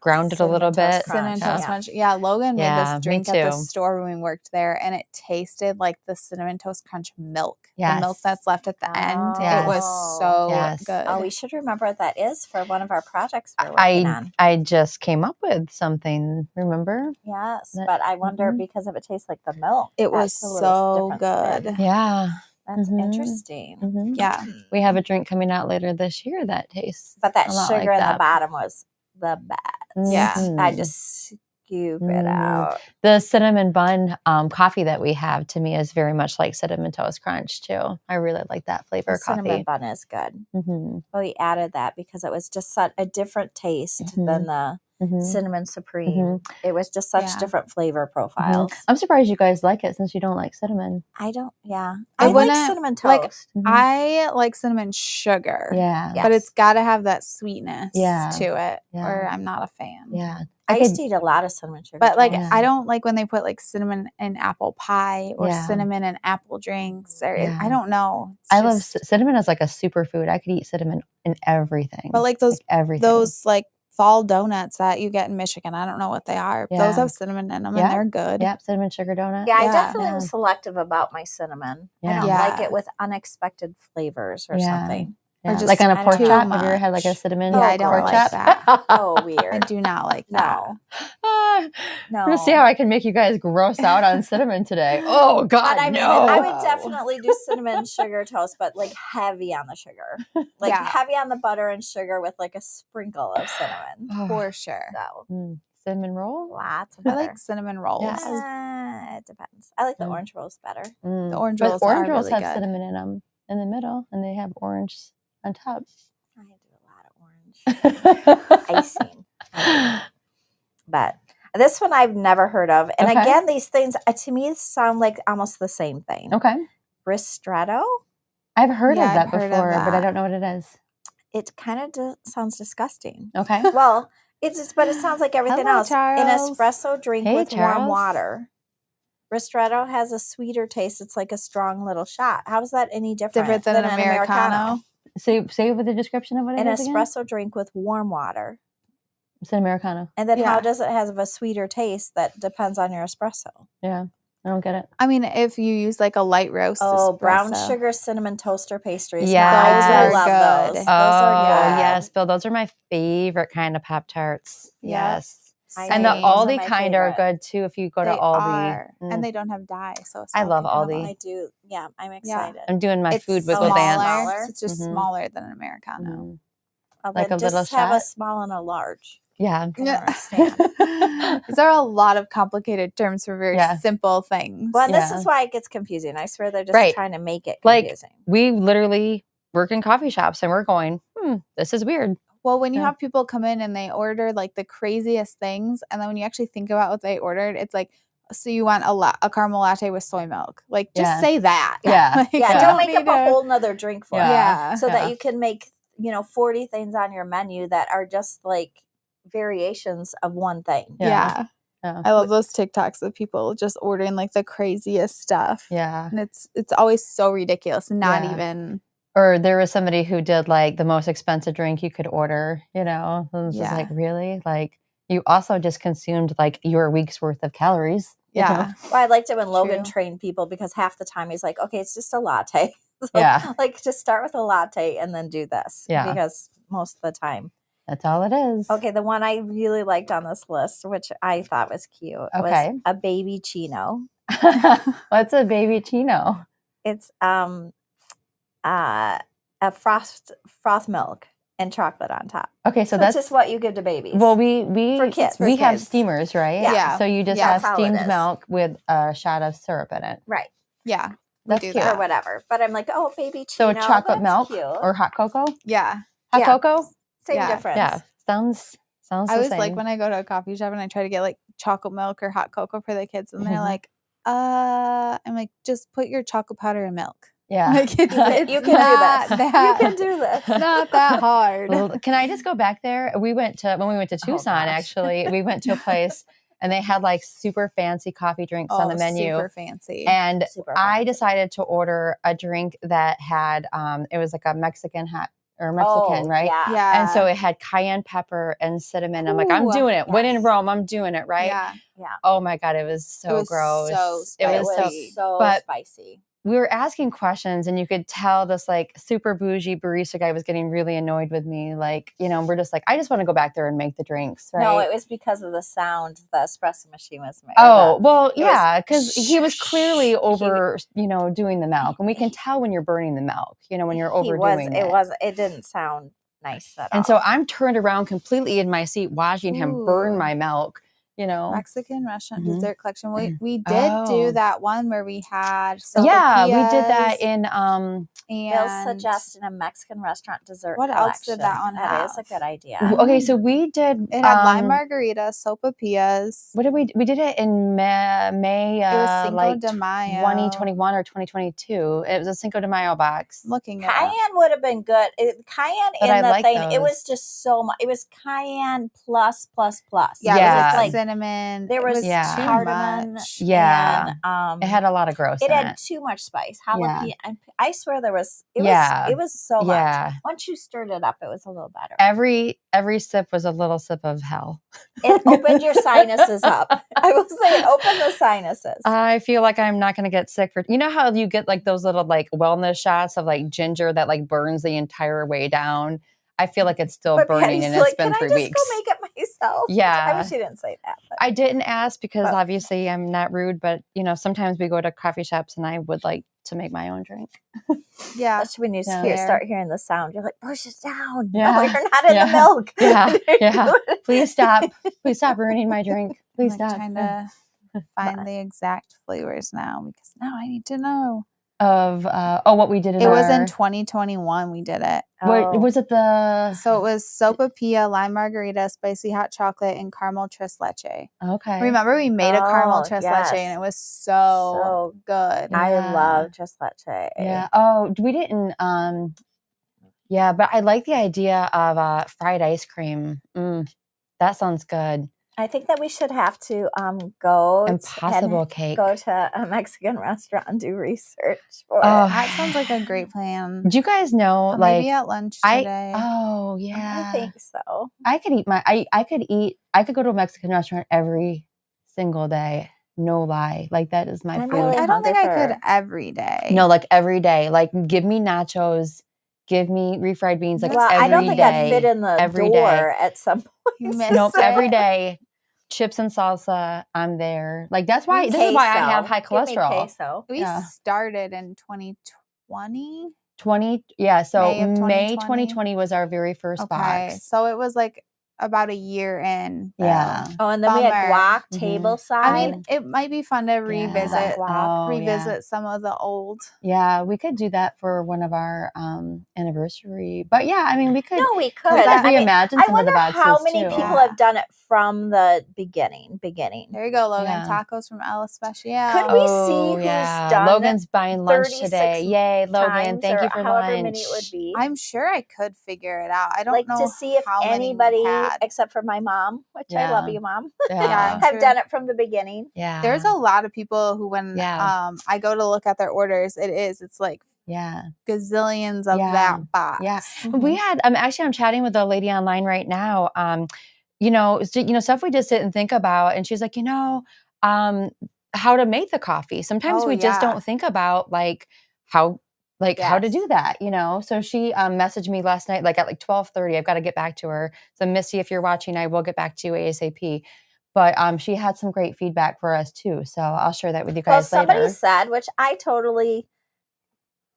ground it a Cinnamon little Toast bit. Crunch. Cinnamon Yeah. Toast Crunch. Yeah, Logan made Yeah, this me drink at the too. store when we worked there, and it tasted like the Cinnamon Toast Crunch milk. Yes. The milk that's left at the end. Yes. It was so Yes. good. Oh, we should remember what that is for one of our projects we're working on. I just came up with something, remember? Yes, That- but I wonder Mhm. because if it tastes like the milk. It was that's a little so different spin. good. Yeah. That's Mhm. interesting. Mhm. Yeah. We have a drink coming out later this year that tastes But that a lot sugar like in that. the bottom was the best. Yeah. I Mhm. just scoop it Mhm. out. The cinnamon bun coffee that we have to me is very much like Cinnamon Toast Crunch too. I really like that flavor The of coffee. cinnamon bun is good. Mm-hmm. But we added that because it was just such a different taste Mhm. than the Mm-hmm. cinnamon supreme. It was just such Yeah. different flavor profiles. I'm surprised you guys like it since you don't like cinnamon. I don't. Yeah, I I like wouldn't- cinnamon like, toast. Mhm. I like cinnamon sugar. Yeah. Yeah. But it's got to have that sweetness Yeah. to it, Yeah. or I'm not a fan. Yeah. I used to eat a lot of cinnamon sugar. But like, Yeah. I don't like when they put like cinnamon in apple pie or Yeah. cinnamon in apple drinks, or Yeah. I don't know. It's I love just- cinnamon as like a superfood. I could eat cinnamon in everything. But like those everything. those like fall donuts that you get in Michigan, I don't know what they are. Yeah. Those have cinnamon in them, Yeah. and they're good. Yep, cinnamon sugar donut. Yeah, I Yeah. definitely am Yeah. selective about my cinnamon. I Yeah. don't Yeah. like it with unexpected flavors or Yeah. something. Or Yeah. just Like on a I pork don't chop. know. Have you ever had like a much. cinnamon Yeah, I don't pork like chop? that. Oh, I weird. do not like that. No, Ah, no. Let's see how I can make you guys gross out on cinnamon today. Oh God, But no! I would definitely do cinnamon sugar toast, but like heavy on the sugar, like Yeah. heavy on the butter and sugar with like a sprinkle of cinnamon. Oh, For sure. So cinnamon roll. lots of I butter. like cinnamon rolls. Yes. It depends. I like the Mm. orange rolls better. The orange but rolls orange are rolls really have good. cinnamon in them in the middle, and they have orange on top. I do a lot of orange icing, but this one I've never heard of. And Okay. again, these things to me sound like almost the same thing. Okay, Ristretto. I've heard Yeah, of that I've heard of before, but I that. don't know what it is. It kind of sounds disgusting. Okay, Well, but it sounds like everything Hello, else. Charles. An espresso drink Hey, with warm Charles. water. Ristretto has a sweeter taste. It's like a strong little shot. How is that any Different than an Americano. say with the description of what it An is again. espresso drink with warm water. It's an Americano. And then how Yeah. does it have a sweeter taste that depends on your espresso? Yeah, I don't get it. I mean, if you use like a light roast, Oh, brown espresso. sugar cinnamon toaster pastries. Yes. Now, I Those do are love good. those. Oh Those are good. yes, Bill. Those are my favorite kind of Pop Tarts. Yeah. Yes. I And the know. Those are Aldi my kind are favorite. good too if you go to They Aldi. are, Mm. and they don't have dye. So I love salt can Aldi. I do. Yeah, I'm excited. I'm doing my It's food smaller. wiggle dance. Smaller. It's just Mhm. smaller than an Americano. Mhm. Well, Like then a little just have a shot? small and a large. Yeah. I don't understand. These are a lot of complicated terms for very Yeah. simple things. Well, and this Yeah. is why it gets confusing. I swear they're just Right. trying to make it Like, confusing. We literally work in coffee shops and we're going, this is weird. Well, when you Yeah. have people come in and they order like the craziest things, and then when you actually think about what they ordered, it's like so you want a caramel latte with soy milk. Like, just Yeah. say that. Yeah. Like, Yeah, you don't make need up a to- whole nother drink for it. Yeah. So that you can make, 40 things on your menu that are just like variations of one thing. Yeah. Yeah. I love those TikToks of people just ordering like the craziest stuff. Yeah. And it's always so ridiculous. Not Yeah. even. Or there was somebody who did like the most expensive drink you could order, and it's just like, really? Like, you also just consumed like your week's worth of calories. Yeah. Well, I liked it when Logan True. trained people because half the time he's like, okay, it's just a latte. So, Yeah. like, just start with a latte and then do this. Yeah. Because most of the time. That's all it is. Okay, the one I really liked on this list, which I thought was cute, was a baby chino. What's a baby chino? It's a froth milk and chocolate on top. Okay, so that's that's just what you give to babies. Well, we For kids. we have steamers, right? Yeah. So you just Yeah, have that's all it steamed is. milk with a shot of syrup in it. Right. Yeah. That's do cute. Or that. whatever. But I'm like, oh, baby So chino. chocolate that's milk cute. or hot cocoa? Yeah. Hot Yeah. cocoa? Same Yeah. difference. Yeah. Sounds I the always same. like when I go to a coffee shop and I try to get like chocolate milk or hot cocoa for the kids, and they're Mhm. like, I'm like, just put your chocolate powder in milk. Yeah. Like, it's You can not do this. that- You can do this. It's not that hard. Well, can I just go back there? When we went to Tucson, gosh. actually, we went to a place and they had like super fancy coffee drinks on the menu. Super fancy. And Super I fancy. decided to order a drink that had it was like a Mexican right? Yeah. Yeah. And so it had cayenne pepper and cinnamon. I'm like, I'm Ooh, doing it. When in yes. Rome, I'm doing it, right? Yeah. Oh my God, it was so It was gross. so It was spicy. so so spicy. we were asking questions and you could tell this like super bougie barista guy was getting really annoyed with me. Like, we're just like, I just want to go back there and make the drinks, right? No, it was because of the sound the espresso machine was making. Oh, well, it yeah, because he was clearly over, doing the milk. And we can tell when you're burning the milk, when you're overdoing it. It didn't sound nice at all. And so I'm turned around completely in my seat watching him burn Ooh. my milk, Mexican restaurant Mhm. dessert collection. We did do that one where we had Yeah, we did sopapillas that in Bill's and suggesting a Mexican restaurant dessert What collection. else did that one That is a have? good idea. okay, so we did it had lime margarita, sopapillas. What did we did it in May It was Cinco like de Mayo. 2021 or 2022. It was a Cinco de Mayo box. Looking at Cayenne would have been good. Cayenne But in I the like thing, those. it was just so much. It was cayenne plus. Yeah, Yeah. it was like like cinnamon. there It was Yeah. too cardamom. much. Yeah. And, It had a lot of gross it in had it. too much spice. Jalapeno. And I swear there was. It was so Yeah. much. Once you stirred it up, it was a little better. Every sip was a little sip of hell. It opened your sinuses up. I will say it opened the sinuses. I feel like I'm not going to get sick you know how you get like those little like wellness shots of like ginger that like burns the entire way down? I feel like it's still but burning Patty's and it's been can 3 I just weeks. go make it myself? Yeah. I wish she didn't say that. But. I didn't ask because Oh. obviously I'm not rude, but sometimes we go to coffee shops and I would like to make my own drink. Yeah. Especially when you Yeah. start hearing the sound, you're like, push it down. Yeah. No, you're not in Yeah. the milk. Yeah. Yeah. Please stop. Please stop ruining my drink. Please I'm stop. trying to find the exact flavors now because now I need to know. Of what we did in It was in our- 2021 we did it. What was it So it was sopapilla, lime margarita, spicy hot chocolate, and caramel tres leche. Okay. Remember we made a caramel Oh, tres yes. leche and it was so good. I Yeah. love just leche. Yeah. Oh, we didn't yeah, but I like the idea of fried ice cream. That sounds good. I think that we should have to go Impossible cake. Go to a Mexican restaurant and do research for it. That sounds like a great plan. Do you guys know like Maybe at lunch today. oh yeah. I think so. I could eat I could go to a Mexican restaurant every single day. No lie. Like that is my I'm food. really I don't think I hungry could for- every day. No, like every day. Like give me nachos, give me refried beans like Well, every I don't think day. I'd fit in the every door at some You point. missed Nope, it. every day. Chips and salsa, I'm there. Like this is why I have high Give me cholesterol. queso. We Yeah. started in 2020. 20 yeah, so May of May 2020 2020 was our very first Okay. box. So it was like about a year in. Though. Yeah. Oh, and then we had Bummer. guac Mhm. table side. I mean, it might be fun to revisit Yeah. some of the old. Yeah, we could do that for one of our anniversary. But yeah, I mean, we could. No, we We could. could I mean, reimagine I some of the wonder how boxes many too. people Yeah. have done it from the beginning. There you go, Logan. Yeah. Tacos from El Especial. Could we see who's done Logan's buying lunch 36 today. Yay, Logan. times Thank or you for however lunch. many it would be? I'm sure I could figure it out. I don't like know to see if how many we anybody, had. except for my mom, which I love you, Mom, Yeah. I'm have sure. done it from the beginning. Yeah. There's a lot of people who, when Yeah. I go to look at their orders, it's like gazillions of that box. Yeah. We had, I'm chatting with a lady online right now. Stuff we just didn't think about. And she's like, how to make the coffee. Sometimes we just don't think about how to do that, So she messaged me last night, at 12:30. I've got to get back to her. So Missy, if you're watching, I will get back to you ASAP. But she had some great feedback for us too. So I'll share that with you guys later. Somebody said, which I totally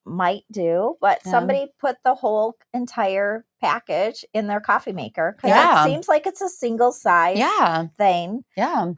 might do, but somebody put the whole entire package in their coffee maker because it seems like it's a single size thing. Yeah.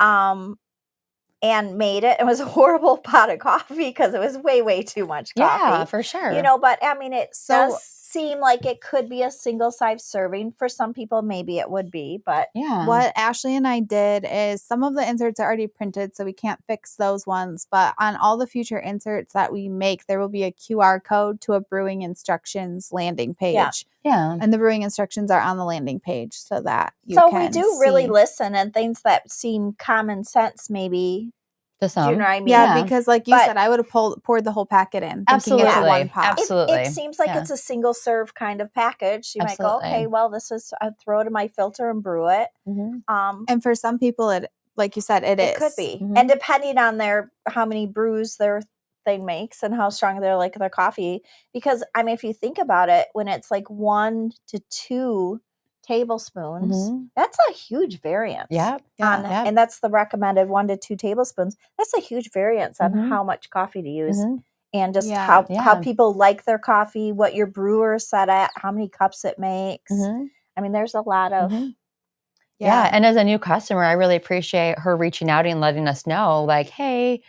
And made it. It was a horrible pot of coffee because it was way, way too much coffee. Yeah, for sure. But I mean, it does seem like it could be a single size serving. For some people, maybe it would be, but what Ashley and I did is some of the inserts are already printed, so we can't fix those ones. But on all the future inserts that we make, there will be a QR code to a brewing instructions landing page. Yeah. And the brewing instructions are on the landing page so that you can we do really listen, and things that seem common sense maybe. To some. Do you know what I mean? Yeah, because like you said, I would have poured the whole packet in. Absolutely. Thinking it's a one pot. Absolutely. It seems like it's a single serve kind of package. You might go, okay, well, this is, I'd throw it in my filter and brew it. Mm-hmm. And for some people, it, like you said, it is. It could be. Mm-hmm. And depending on how many brews their thing makes and how strong they like their coffee. Because, I mean, if you think about it, when it's like 1 to 2 tablespoons, that's a huge variance. And that's the recommended 1 to 2 tablespoons. That's a huge variance on how much coffee to use. And just how people like their coffee, what your brewer is set at, how many cups it makes. I mean, there's a lot of... Yeah. And as a new customer, I really appreciate her reaching out and letting us know, like, hey,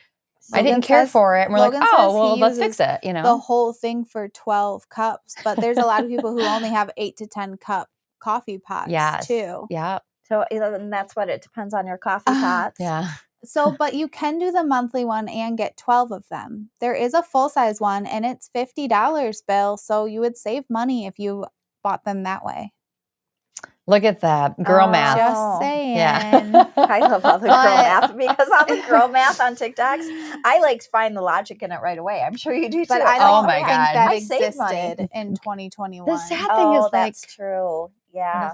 I didn't care for it. And we're Logan like, oh, well, let's fix it. The whole thing for 12 cups. But there's a lot of people who only have 8 to 10 cup coffee pots too. Yeah. So and that's what it depends on your coffee pots. So, but you can do the monthly one and get 12 of them. There is a full size one and it's $50, Bill. So you would save money if you bought them that way. Look at that. Girl math. Just saying. Yeah. I love all the girl math because all the girl math on TikToks, I find the logic in it right away. I'm sure you do too. But I don't think that existed in 2021. The sad thing is that's true. Yeah.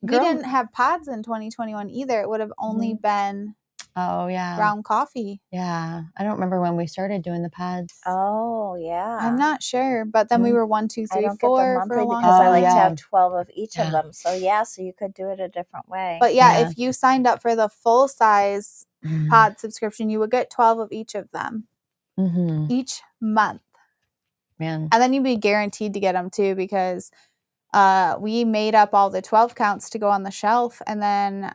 We didn't have pods in 2021 either. It would have only been ground coffee. Yeah. I don't remember when we started doing the pods. Oh, yeah. I'm not sure. But then we were 1, 2, 3, 4 for a long time. Because I like to have 12 of each of them. So, so you could do it a different way. But if you signed up for the full size pod subscription, you would get 12 of each of them each month. Man. And then you'd be guaranteed to get them too because we made up all the 12 counts to go on the shelf. And then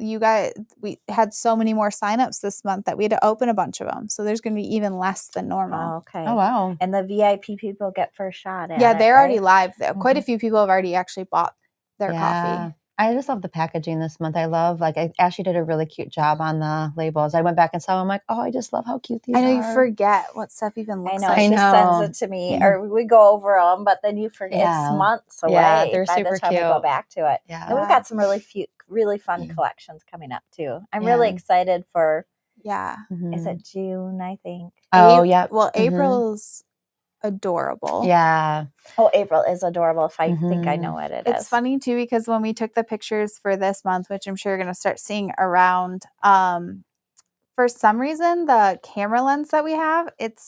we had so many more signups this month that we had to open a bunch of them. So there's going to be even less than normal. Oh, okay. Oh, wow. And the VIP people get first shot at they're already live. Quite a few people have already actually bought their coffee. I just love the packaging this month. I love, Ashley did a really cute job on the labels. I went back and saw them. I'm like, oh, I just love how cute these are. I know you forget what stuff even looks like. She sends it to me, or we go over them, but then you forget. It's months away. Yeah, they're by super the time cute. we go back to it. Yeah. And we've got some really fun collections coming up too. I'm really excited for. Is it June? I think. Oh, yeah. Well, April's adorable. Yeah. Oh, April is adorable. If I think I know what it is. It's funny too because when we took the pictures for this month, which I'm sure you're going to start seeing around, for some reason the camera lens that we have, it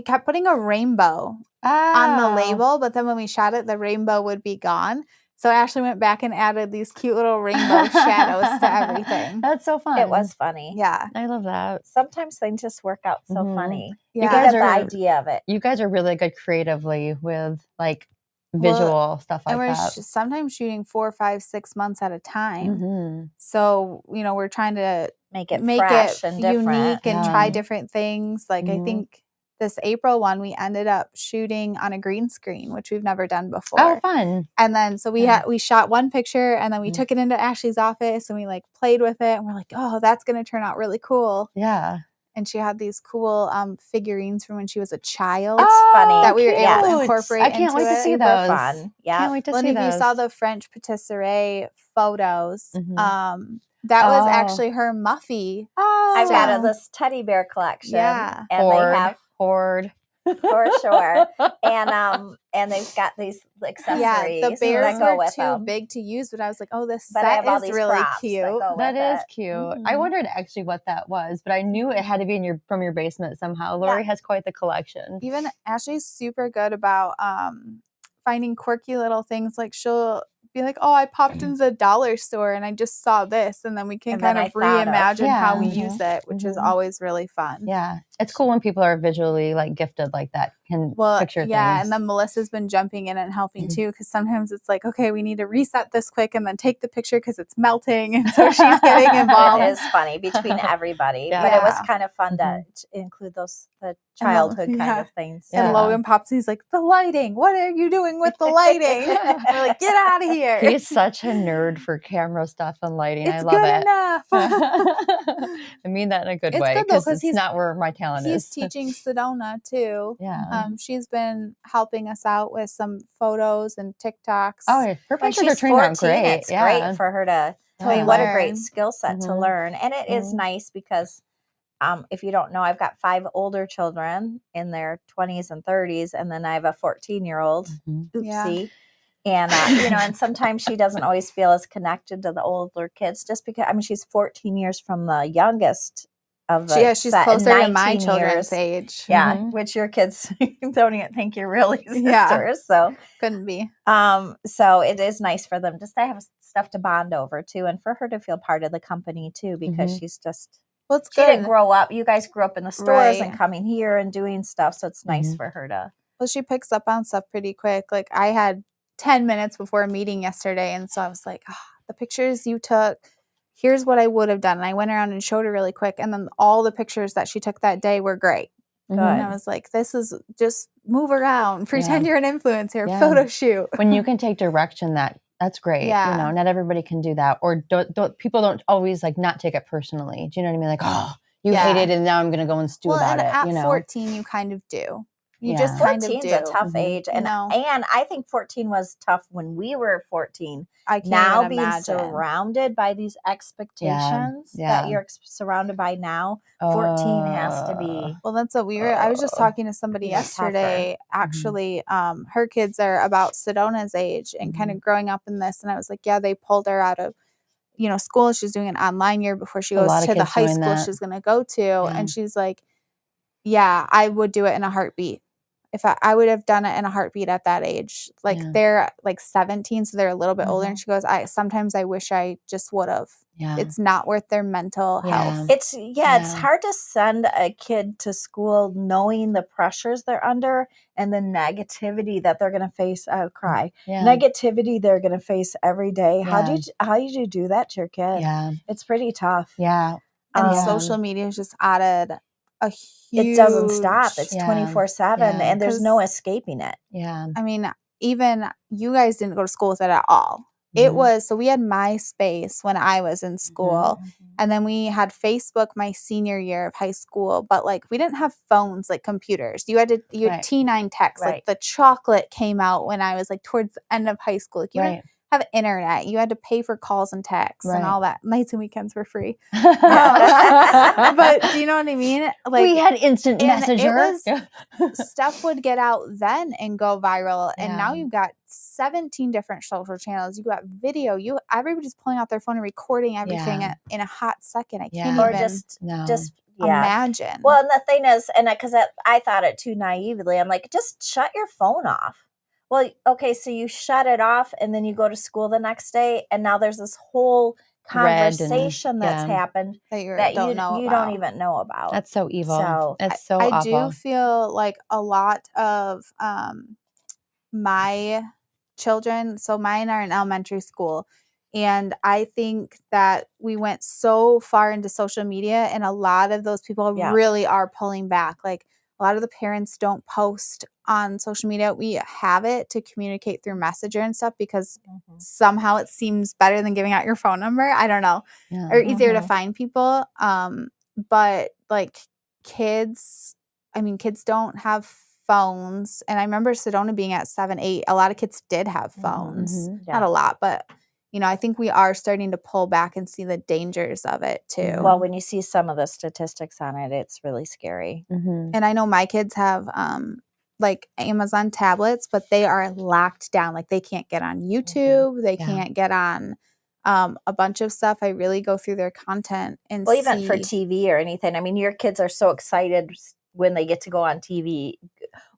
kept putting a rainbow on the label, but then when we shot it, the rainbow would be gone. So Ashley went back and added these cute little rainbow shadows to everything. That's so fun. It was funny. Yeah. I love that. Sometimes things just work out so funny. Yeah. You get the idea of it. You guys are really good creatively with visual stuff like and we're that. sometimes shooting 4, 5, 6 months at a time. Mm-hmm. So, we're trying to make it fresh and different. unique and try Yeah. different things. Like I Mhm. think this April one, we ended up shooting on a green screen, which we've never done before. Oh, fun. And then so we shot one picture and then we took it into Ashley's office and we like played with it and we're like, oh, that's going to turn out really cool. Yeah. And she had these cool figurines from when she was a child funny. that we were able to cute. incorporate I can't into wait to it. see Super those. fun. Yeah. Can't wait to Well, see and if those. you saw the French patisserie photos, Mhm. that was Oh. actually her Muffy. Oh, I've got this teddy bear collection. Yeah. And Hoard. they have Hoard. for sure. And they've got these accessories. Yeah, the bears that go were with too them. big to use, but I was like, oh, this But I have set all is these really props cute. that go with That is it. cute. Mhm. I wondered actually what that was, but I knew it had to be from your basement somehow. Laurie has quite the collection. Even Ashley's super good about finding quirky little things. Like she'll be like, oh, I popped into the dollar store and I just saw this. And then we can And kind then of I thought of- reimagine how we Yeah. use it, which is Mhm. always really fun. Yeah. It's cool when people are visually like gifted like that, can picture things. And then Melissa's been jumping in and helping too, because sometimes it's like, okay, we need to reset this quick and then take the picture because it's melting. And so she's getting involved. It is funny between everybody. Yeah. But it was kind of fun to include the childhood kind of things. And Yeah. Logan pops, he's like, the lighting. What are you doing with the lighting? We're like, get out of here. He's such a nerd for camera stuff and lighting. It's I love good it. enough. I mean that in a good It's way good, though, because 'cause it's not where my talent He's is. teaching Sedona too. Yeah. She's been helping us out with some photos and TikToks. Oh, her When pictures are she's turning out 14, great. it's great for her to. I mean, what a great learn. skill set to Mhm. learn. And it is nice because if you don't know, I've got 5 older children in their 20s and 30s, and then I have a 14-year-old. Mhm. Oopsie. And, and sometimes she doesn't always feel as connected to the older kids just because, I mean, she's 14 years from the youngest of the she's set, closer to 19 my years. children's age. Yeah, Mhm. which your kids don't even think you're really sisters. Yeah. So Couldn't be. so it is nice for them just to have stuff to bond over too, and for her to feel part of the company too, because she's just Well, she didn't grow up. You guys grew up in the stores and Right. coming here and doing stuff, so it's nice for her to. Well, she picks up on stuff pretty quick. Like I had 10 minutes before a meeting yesterday, and so I was like, the pictures you took, here's what I would have done. And I went around and showed her really quick, and then all the pictures that she took that day were great. Good. And I was like, this is just move around, pretend you're an influencer, Yeah. photo shoot. When you can take direction, that's great. Yeah. You know, not everybody can do that, or people don't always like not take it personally. Do you know what I mean? Like, oh, you hate it, and now I'm going to go and stew about and it. at You know, 14, you kind of do. You Yeah. just kind of 14's do. a tough age, and I think 14 was tough when we were 14. I can't now even being imagine. surrounded by these expectations that you're surrounded by now, 14 has to be. Well, that's what we were. I was just talking to somebody yesterday. tougher. Actually, her kids are about Sedona's age and kind of growing up in this. And I was like, yeah, they pulled her out of school. She's doing an online year before she goes to the high school she's going to go to. And she's like, yeah, I would do it in a heartbeat. If I would have done it in a heartbeat at that age. Like they're like 17, so they're a little bit older. And she goes, sometimes I wish I just would have. Yeah. It's not worth their mental health. It's hard to send a kid to school knowing the pressures they're under and the negativity that they're going to face. I'll cry. Yeah. Negativity they're going to face every day. Yeah. How do you do that to your kid? Yeah. It's pretty tough. Yeah. And social media has just added a huge. It doesn't stop. It's 24/7, and there's no escaping it. Yeah. I mean, even you guys didn't go to school with it at all. It was, so we had MySpace when I was in school, and then we had Facebook my senior year of high school, but like we didn't have phones like computers. You had T9 text, like the chocolate came out when I was like towards the end of high school. Like you didn't have internet. You had to pay for calls and texts and all that. Nights and weekends were free. But do you know what I mean? Like we had instant messenger. Stuff would get out then and go viral. And now you've got 17 different social channels. You got video. Everybody's pulling out their phone and recording everything in a hot second. I can't even just imagine. Well, and the thing is, and because I thought it too naively, I'm like, just shut your phone off. Well, okay, so you shut it off and then you go to school the next day, and now there's this whole conversation that's happened that you don't even know about. That's so evil. So it's so I awful. do feel like a lot of my children, so mine are in elementary school, and I think that we went so far into social media, and a lot of those people really are pulling back. Like, a lot of the parents don't post on social media. We have it to communicate through Messenger and stuff because somehow it seems better than giving out your phone number. I don't know. Yeah. Or easier to find people. But like kids don't have phones. And I remember Sedona being at 7, 8. A lot of kids did have phones. Not a lot, but I think we are starting to pull back and see the dangers of it too. Well, when you see some of the statistics on it, it's really scary. And I know my kids have like Amazon tablets, but they are locked down. Like, they can't get on YouTube. They can't get on a bunch of stuff. I really go through their content and even for TV or anything. I mean, your kids are so excited when they get to go on TV,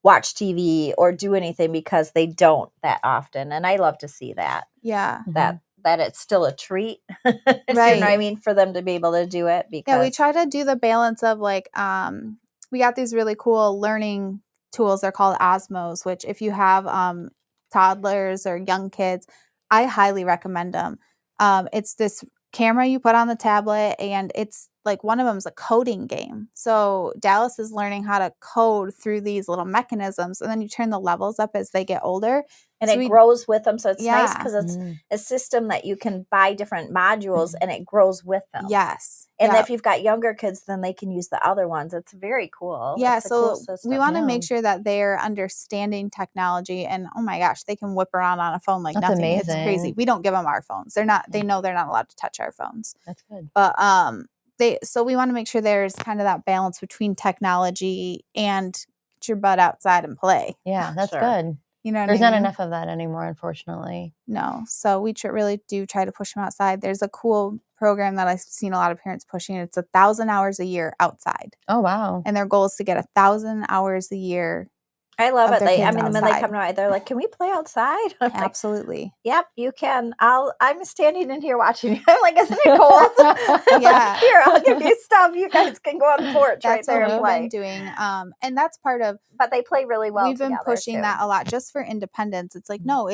watch TV, or do anything because they don't that often. And I love to see that. Yeah. That it's still a treat. Right. You know what I mean? For them to be able to do it. Because we try to do the balance of like, we got these really cool learning tools. They're called Osmos, which if you have toddlers or young kids, I highly recommend them. It's this camera you put on the tablet, and it's like one of them is a coding game. So Dallas is learning how to code through these little mechanisms, and then you turn the levels up as they get older. And it grows with them. So it's nice because it's a system that you can buy different modules and it grows with them. Yes. And if you've got younger kids, then they can use the other ones. It's very cool. Yeah. It's a So cool system. we want to make sure that they're understanding technology, and oh my gosh, they can whip around on a phone like nothing. Amazing. It's crazy. We don't give them our phones. They know they're not allowed to touch our phones. That's good. But so we want to make sure there's kind of that balance between technology and get your butt outside and play. Yeah, that's good. You know, there's not enough of that anymore, unfortunately. No. So we really do try to push them outside. There's a cool program that I've seen a lot of parents pushing. It's 1,000 hours a year outside. Oh, wow. And their goal is to get 1,000 hours a year. I love it. When they come to me, they're like, "Can we play outside?" I'm Absolutely. Like, yep, you can. I'm standing in here watching you. I'm like, "Isn't it cold?" Yeah. Here, I'll give you stuff. You guys can go on the porch right there and play. Been doing. And that's part of. But they play really well. We've been pushing that a lot just for independence. It's like, no,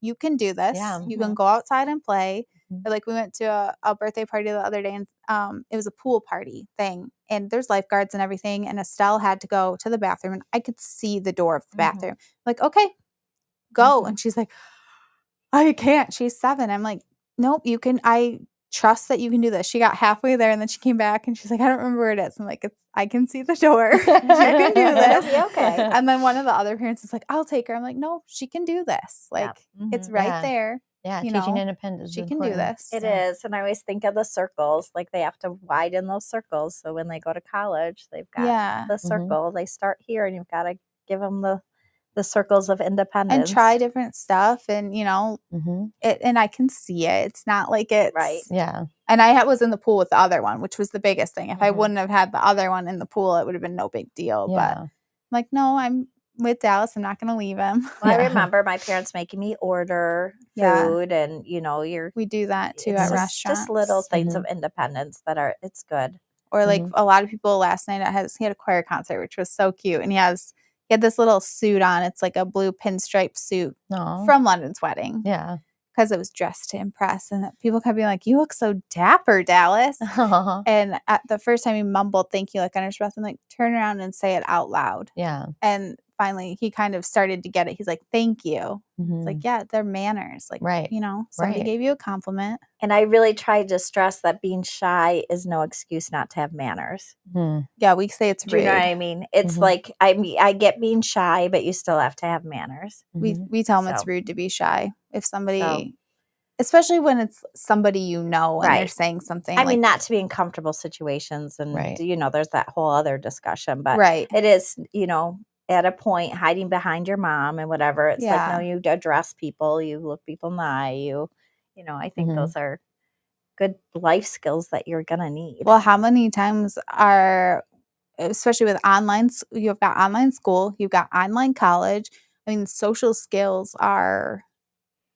you can do this. Yeah. You can go outside and play. Or like, we went to a birthday party the other day, and it was a pool party thing, and there's lifeguards and everything, and Estelle had to go to the bathroom, and I could see the door of the bathroom. Like, okay, go. And she's like, I can't. She's 7. I'm like, nope, you can. I trust that you can do this. She got halfway there, and then she came back, and she's like, I don't remember where it is. I'm like, I can see the door. She can do this. Okay. And then one of the other parents is like, I'll take her. I'm like, no, she can do this. Like, it's right there. Yeah, teaching independence. She can do this. It is. And I always think of the circles. Like, they have to widen those circles. So when they go to college, they've got the circle. They start here, and you've got to give them the circles of independence. And try different stuff. And, and I can see it. It's not like it's. Right. Yeah. And I was in the pool with the other one, which was the biggest thing. If I wouldn't have had the other one in the pool, it would have been no big deal. Yeah. But I'm like, no, I'm with Dallas. I'm not going to leave him. Well, I remember my parents making me order food, and we do that too at restaurants. Just little things of independence it's good. Or like a lot of people last night, he had a choir concert, which was so cute, and he had this little suit on. It's like a blue pinstripe suit from London's Wedding. Yeah. Because it was dressed to impress, and people kept being like, "You look so dapper, Dallas." And at the first time he mumbled "thank you" like under his breath, and like, turn around and say it out loud. Yeah. And finally, he kind of started to get it. He's like, "Thank you." It's like, yeah, they're manners. Like, somebody gave you a compliment. And I really tried to stress that being shy is no excuse not to have manners. Yeah, we say it's rude. Do you know what I mean? It's like, I get being shy, but you still have to have manners. We tell them it's rude to be shy. If somebody, especially when it's somebody and they're saying something. I mean, not to be in comfortable situations, and there's that whole other discussion. But it is, at a point, hiding behind your mom and whatever. It's like, no, you address people, you look people in the eye, I think those are good life skills that you're gonna need. Well, how many times especially with online, you've got online school, you've got online college. I mean, social skills are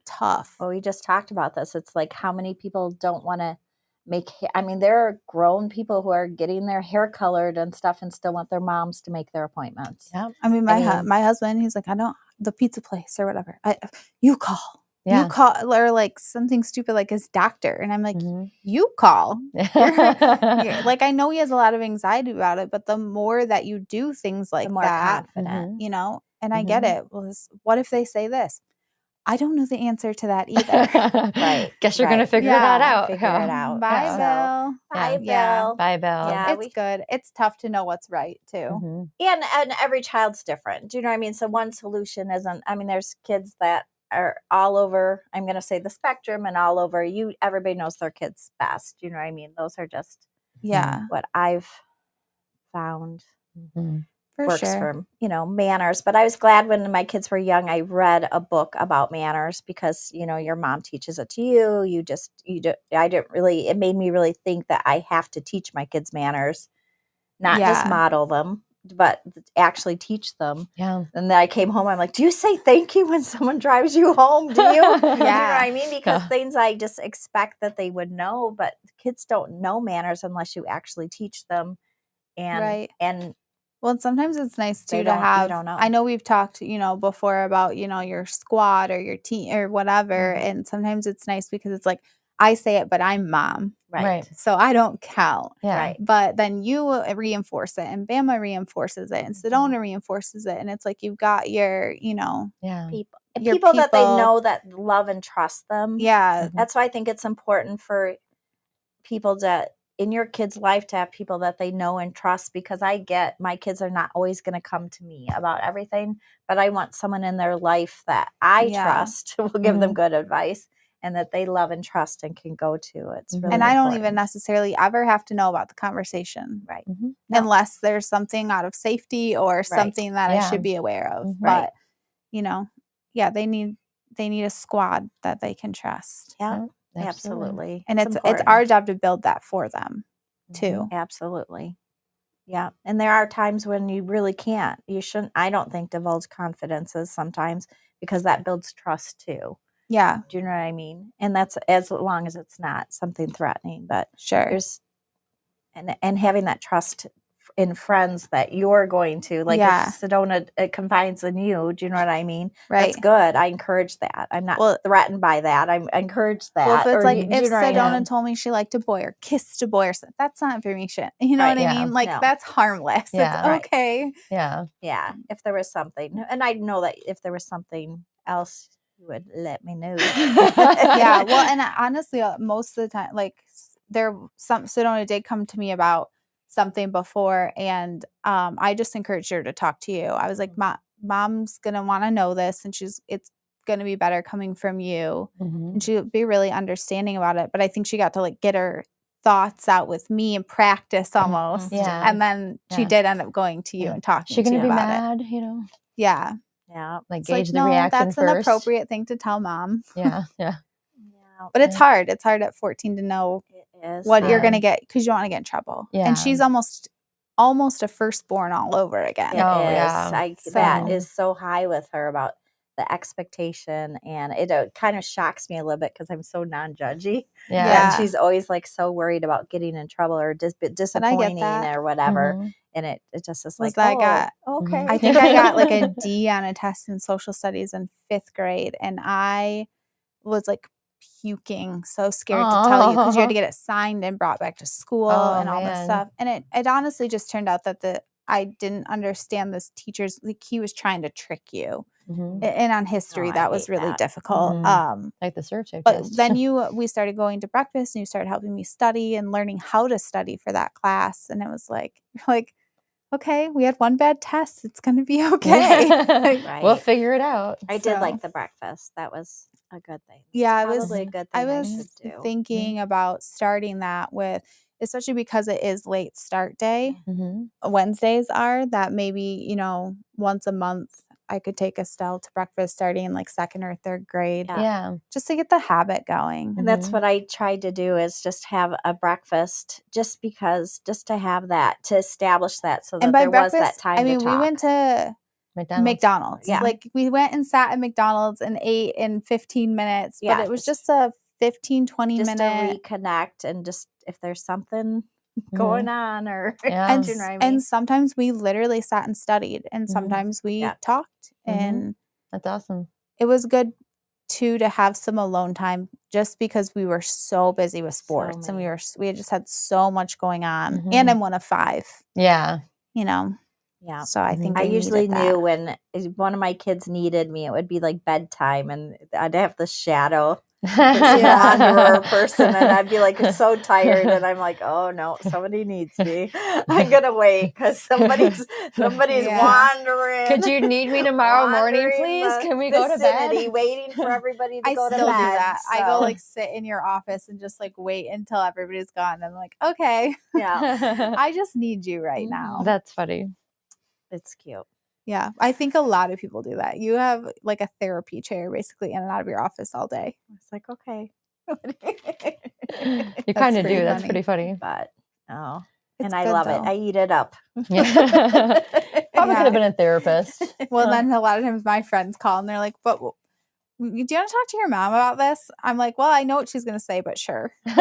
tough. Well, we just talked about this. It's like, how many people don't want to there are grown people who are getting their hair colored and stuff and still want their moms to make their appointments. Yeah. I mean, my husband, he's like, the pizza place or whatever. You call. Yeah. You call, or like something stupid like his doctor. And I'm like, Mhm. you call. Like, I know he has a lot of anxiety about it, but the more that you do things like The more that, confident. you know, and I get Mhm. it. Was what if they say this? I don't know the answer to that either. Right. Guess you're gonna figure that Yeah, out. Figure it out. Bye, So, Bill. bye, Yeah. Bill. Bye, Bill. Yeah, It's good. It's tough to know what's right too. Mhm. and every child's different. Do you know what I mean? So one solution isn't. I mean, there's kids that are all over. I'm going to say the spectrum, and all over. Everybody knows their kids best. You know what I mean? Those are just Yeah, what I've found Mhm. for works sure. for manners. But I was glad when my kids were young, I read a book about manners because your mom teaches it to you. I didn't really. It made me really think that I have to teach my kids manners, not just Yeah. model them, but actually teach them. Yeah. And then I came home, I'm like, do you say thank you when someone drives you home? Do you? You know what Yeah. I mean? Because Yeah. things I just expect that they would know, but kids don't know manners unless you actually teach them. And Right. and Well, and sometimes it's nice They too to don't- you have. don't know. I know we've talked, before about your squad or your team or whatever, Mhm. and sometimes it's nice because it's like I say it, but I'm mom, right. so I don't count. Yeah. Right. But then you reinforce it, and Bama reinforces it, and Sedona reinforces it, and it's like you've got your, Yeah. People that they people. know that love and trust them. Yeah, That's why I think it's important for people that in your kid's life to have people that they know and trust, because I get my kids are not always going to come to me about everything, but I want someone in their life that I Yeah. trust will give them good advice and that they love and trust and can go to. It's really and I don't important. even necessarily ever have to know about the conversation, Right. Mhm. No. unless there's something out of safety or something that I Yeah. should be aware of. Mhm. Right. But yeah, they need a squad that they can trust. Yeah, Absolutely. absolutely. And it's important. our job to build that for them too. Absolutely. Yeah. And there are times when you really can't. You shouldn't, I don't think, divulge confidences sometimes, because that builds trust too. Yeah, Do you know what I mean? And that's as long as it's not something threatening. But sure. there's and having that trust in friends that you're going to, like, if Sedona confides in you, do you know what I mean? Right. That's good. I encourage that. I'm not threatened by that. I encourage that. Well, if it's like, do if you know what I mean? Sedona told me she liked a boy or kissed a boy or something, that's not information. You know what I Yeah. mean? Like, No. that's harmless. Yeah. It's Right. okay. Yeah. Yeah, if there was something, and I know that if there was something else, you would let me know. Yeah. Well, and honestly, most of the time, like, Sedona did come to me about something before, and I just encouraged her to talk to you. I was like, Mom's gonna want to know this, and it's gonna be better coming from you, and she'll be really understanding about it. But I think she got to like get her thoughts out with me and practice almost. Yeah. And then she did end up going to you and talking She to you gonna be about mad, it. Yeah. Yeah. Like It's gauge like, the no, reaction that's an first. appropriate thing to tell mom. Yeah. Yeah. Yeah. But it's hard. It's hard at 14 to know It is what you're hard. going to get, because you don't want to get in trouble. Yeah. And she's almost a firstborn all over again. It is. Oh, yeah. That is so high with her about the expectation, and it kind of shocks me a little bit because I'm so non-judgy. Yeah. And she's always like so worried about getting in trouble or disappointing that. or whatever. Mhm. And it just is Was like, that I got- okay. I think I got like a D on a test in social studies in 5th grade. And I was like puking, so scared to tell you, because you had to get it signed and brought back to school and all this stuff. And it honestly just turned out that I didn't understand this teacher's, like, he was trying to trick you. Mhm. And on history, I that was hate really that. difficult. Like the serve test. But then we started going to breakfast, and you started helping me study and learning how to study for that class. And it was like, okay, we had one bad test. It's going to be okay. Right. We'll figure it out. I did like the breakfast. That was a good thing. Yeah, Probably a good thing I was should do. thinking about starting that with, especially because it is late start day. Mhm. Wednesdays are that, maybe, once a month I could take Estelle to breakfast starting in like 2nd or 3rd grade. Yeah. Just to get the habit going. And that's what I tried to do, is just have a breakfast, just to have that, to establish that, so that And by there was that breakfast, time to talk. we went to McDonald's. Yeah. Like, we went and sat at McDonald's and ate in 15 minutes, but it was just a 15, 20 just minute. to reconnect, and just if there's something going on, or Yeah. do you know what I mean? And sometimes we literally sat and studied, and sometimes we talked, and That's awesome. it was good too to have some alone time just because we were so busy with sports and we had just had so much going on. And I'm one of 5. Yeah. You know. Yeah. So I think I I usually needed knew that. when one of my kids needed me, it would be like bedtime, and I'd have the shadow this wanderer person, and I'd be like so tired, and I'm like, oh no, somebody needs me. I'm gonna wait because somebody's Yeah. wandering. Could you need me tomorrow morning, wandering please? the Can we go to bed? vicinity, waiting for everybody to I go to still bed. do that. I go so, like sit in your office and just like wait until everybody's gone. I'm like, okay, yeah, I just need you right now. That's funny. it's cute. Yeah, I think a lot of people do that. You have like a therapy chair basically in and out of your office all day. It's like, okay, You kind of pretty do. That's funny. pretty funny. but no, It's and I good, love it. though. I eat it up. Yeah. Probably Yeah. could have been a therapist. Well, then a lot of times my friends call and they're like, but do you want to talk to your mom about this? I'm like, well, I know what she's going to say, but sure. It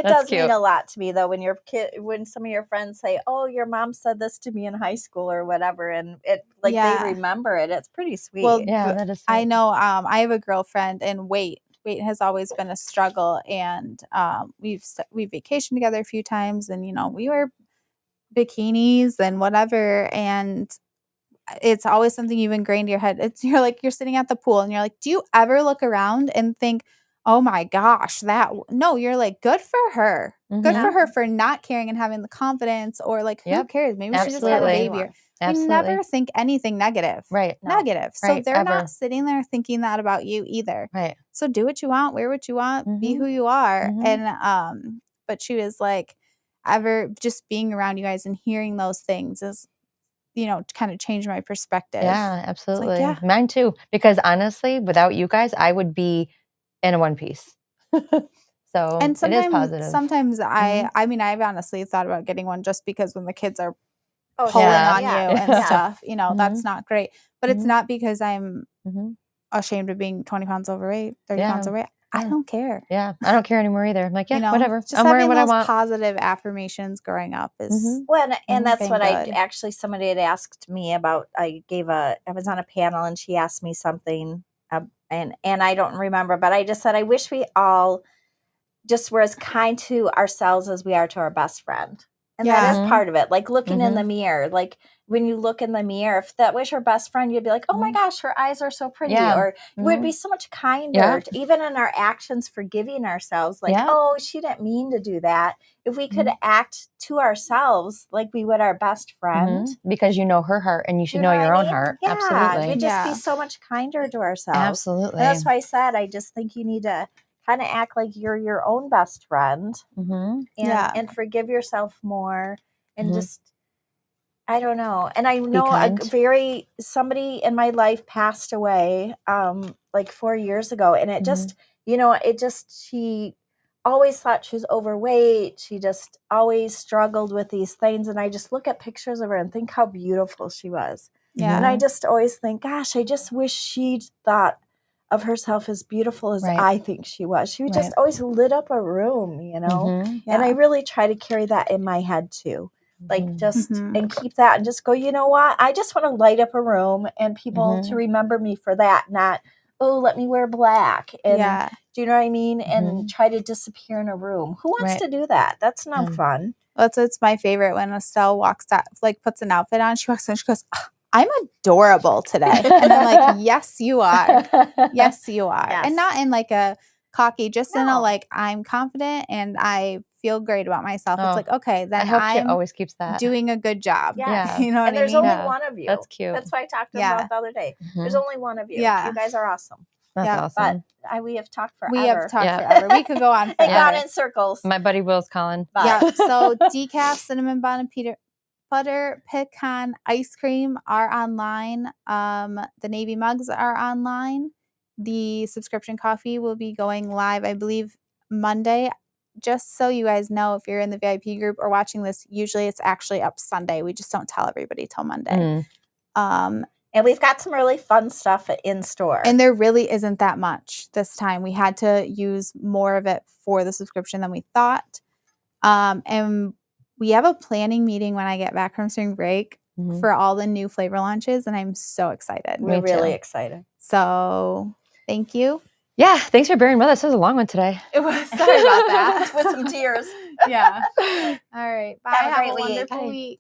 That's does cute. mean a lot to me though when some of your friends say, "Oh, your mom said this to me in high school or whatever," and it like Yeah. they remember it. It's pretty sweet. Well, Yeah, that is. I sweet. know I have a girlfriend and weight has always been a struggle, and we've vacationed together a few times, and you know we wear bikinis and whatever, and it's always something you've ingrained in your head. You're sitting at the pool and you're like, do you ever look around and think, oh my gosh, no, you're like, good for her. Good for her for not caring and having the confidence, or like, who cares? Maybe she just had a Absolutely. baby. Absolutely. We never think anything negative. Right. No. Negative. So Right, they're ever. not sitting there thinking that about you either. Right. So do what you want, wear what you want, be who you are. And but she was like, ever just being around you guys and hearing those things is, you know, kind of changed my perspective. Yeah, absolutely. yeah. Mine too. Because honestly, without you guys, I would be in a one piece. So And it is positive. sometimes I mean, I've honestly thought about getting one just because when the kids are Oh, pulling yeah. on you and Yeah. stuff, you know, that's not great. But it's not because I'm Mhm. ashamed of being 20 pounds overweight, 30 Yeah. pounds overweight. I Yeah. don't care. Yeah, I don't care anymore either. I'm like, yeah, You know, whatever. just I'm wearing having what I those want. positive affirmations growing up is Well, and that's been what I good. actually somebody had asked me about. I was on a panel and she asked me something, and I don't remember, but I just said I wish we all just were as kind to ourselves as we are to our best friend. And that is part of it. Like looking in the mirror, like when you look in the mirror, if that was your best friend, you'd be like, oh my gosh, her eyes are so pretty. Yeah. Or we'd be so much kinder, Yeah. even in our actions, forgiving ourselves. Like, Yeah. oh, she didn't mean to do that. If we could act to ourselves like we would our best friend. Because you know her heart and you should You know know your what I own mean? heart. Yeah, Absolutely. we'd just be so much kinder to ourselves. Absolutely. And that's why I said, I just think you need to kind of act like you're your own best friend and forgive yourself more and just, I don't know. And I know somebody in my life passed away like 4 years ago, and it just, she always thought she was overweight. She just always struggled with these things. And I just look at pictures of her and think how beautiful she was. Yeah. And I just always think, gosh, I just wish she thought of herself as beautiful as I think she was. She just always lit up a room, you know? And I really try to carry that in my head too. Like just, and keep that and just go, you know what? I just want to light up a room and people to remember me for that, not, oh, let me wear black. And do you know what I mean? And try to disappear in a room. Who wants to do that? That's not fun. It's my favorite when Estelle walks out, like puts an outfit on. She walks in, she goes, I'm adorable today. And I'm like, yes, you are. Yes, you are. Yes. And not in like a cocky, just in a like, I'm confident and I feel great about myself. It's like, okay, then I hope she I'm always keeps that. doing a good job. Yeah. You know what and there's I mean? only one of you. That's cute. That's why I talked about the other day. There's only one of you. Yeah. You guys are awesome. That's awesome. But we have talked forever. We have talked forever. We could go on and forever. gone in circles. My buddy Will's calling. But. Yeah. So decaf, cinnamon bun, and butter pecan ice cream are online. The navy mugs are online. The subscription coffee will be going live, I believe, Monday. Just so you guys know, if you're in the VIP group or watching this, usually it's actually up Sunday. We just don't tell everybody till Monday. And we've got some really fun stuff in store. And there really isn't that much this time. We had to use more of it for the subscription than we thought. And we have a planning meeting when I get back from spring break. for all the new flavor launches, and I'm so excited. We're really too. excited. So thank you. Yeah, thanks for bearing with us. It was a long one today. It was sorry about that. With some tears. Yeah. All right. Bye. Have a great a week. wonderful Bye. week.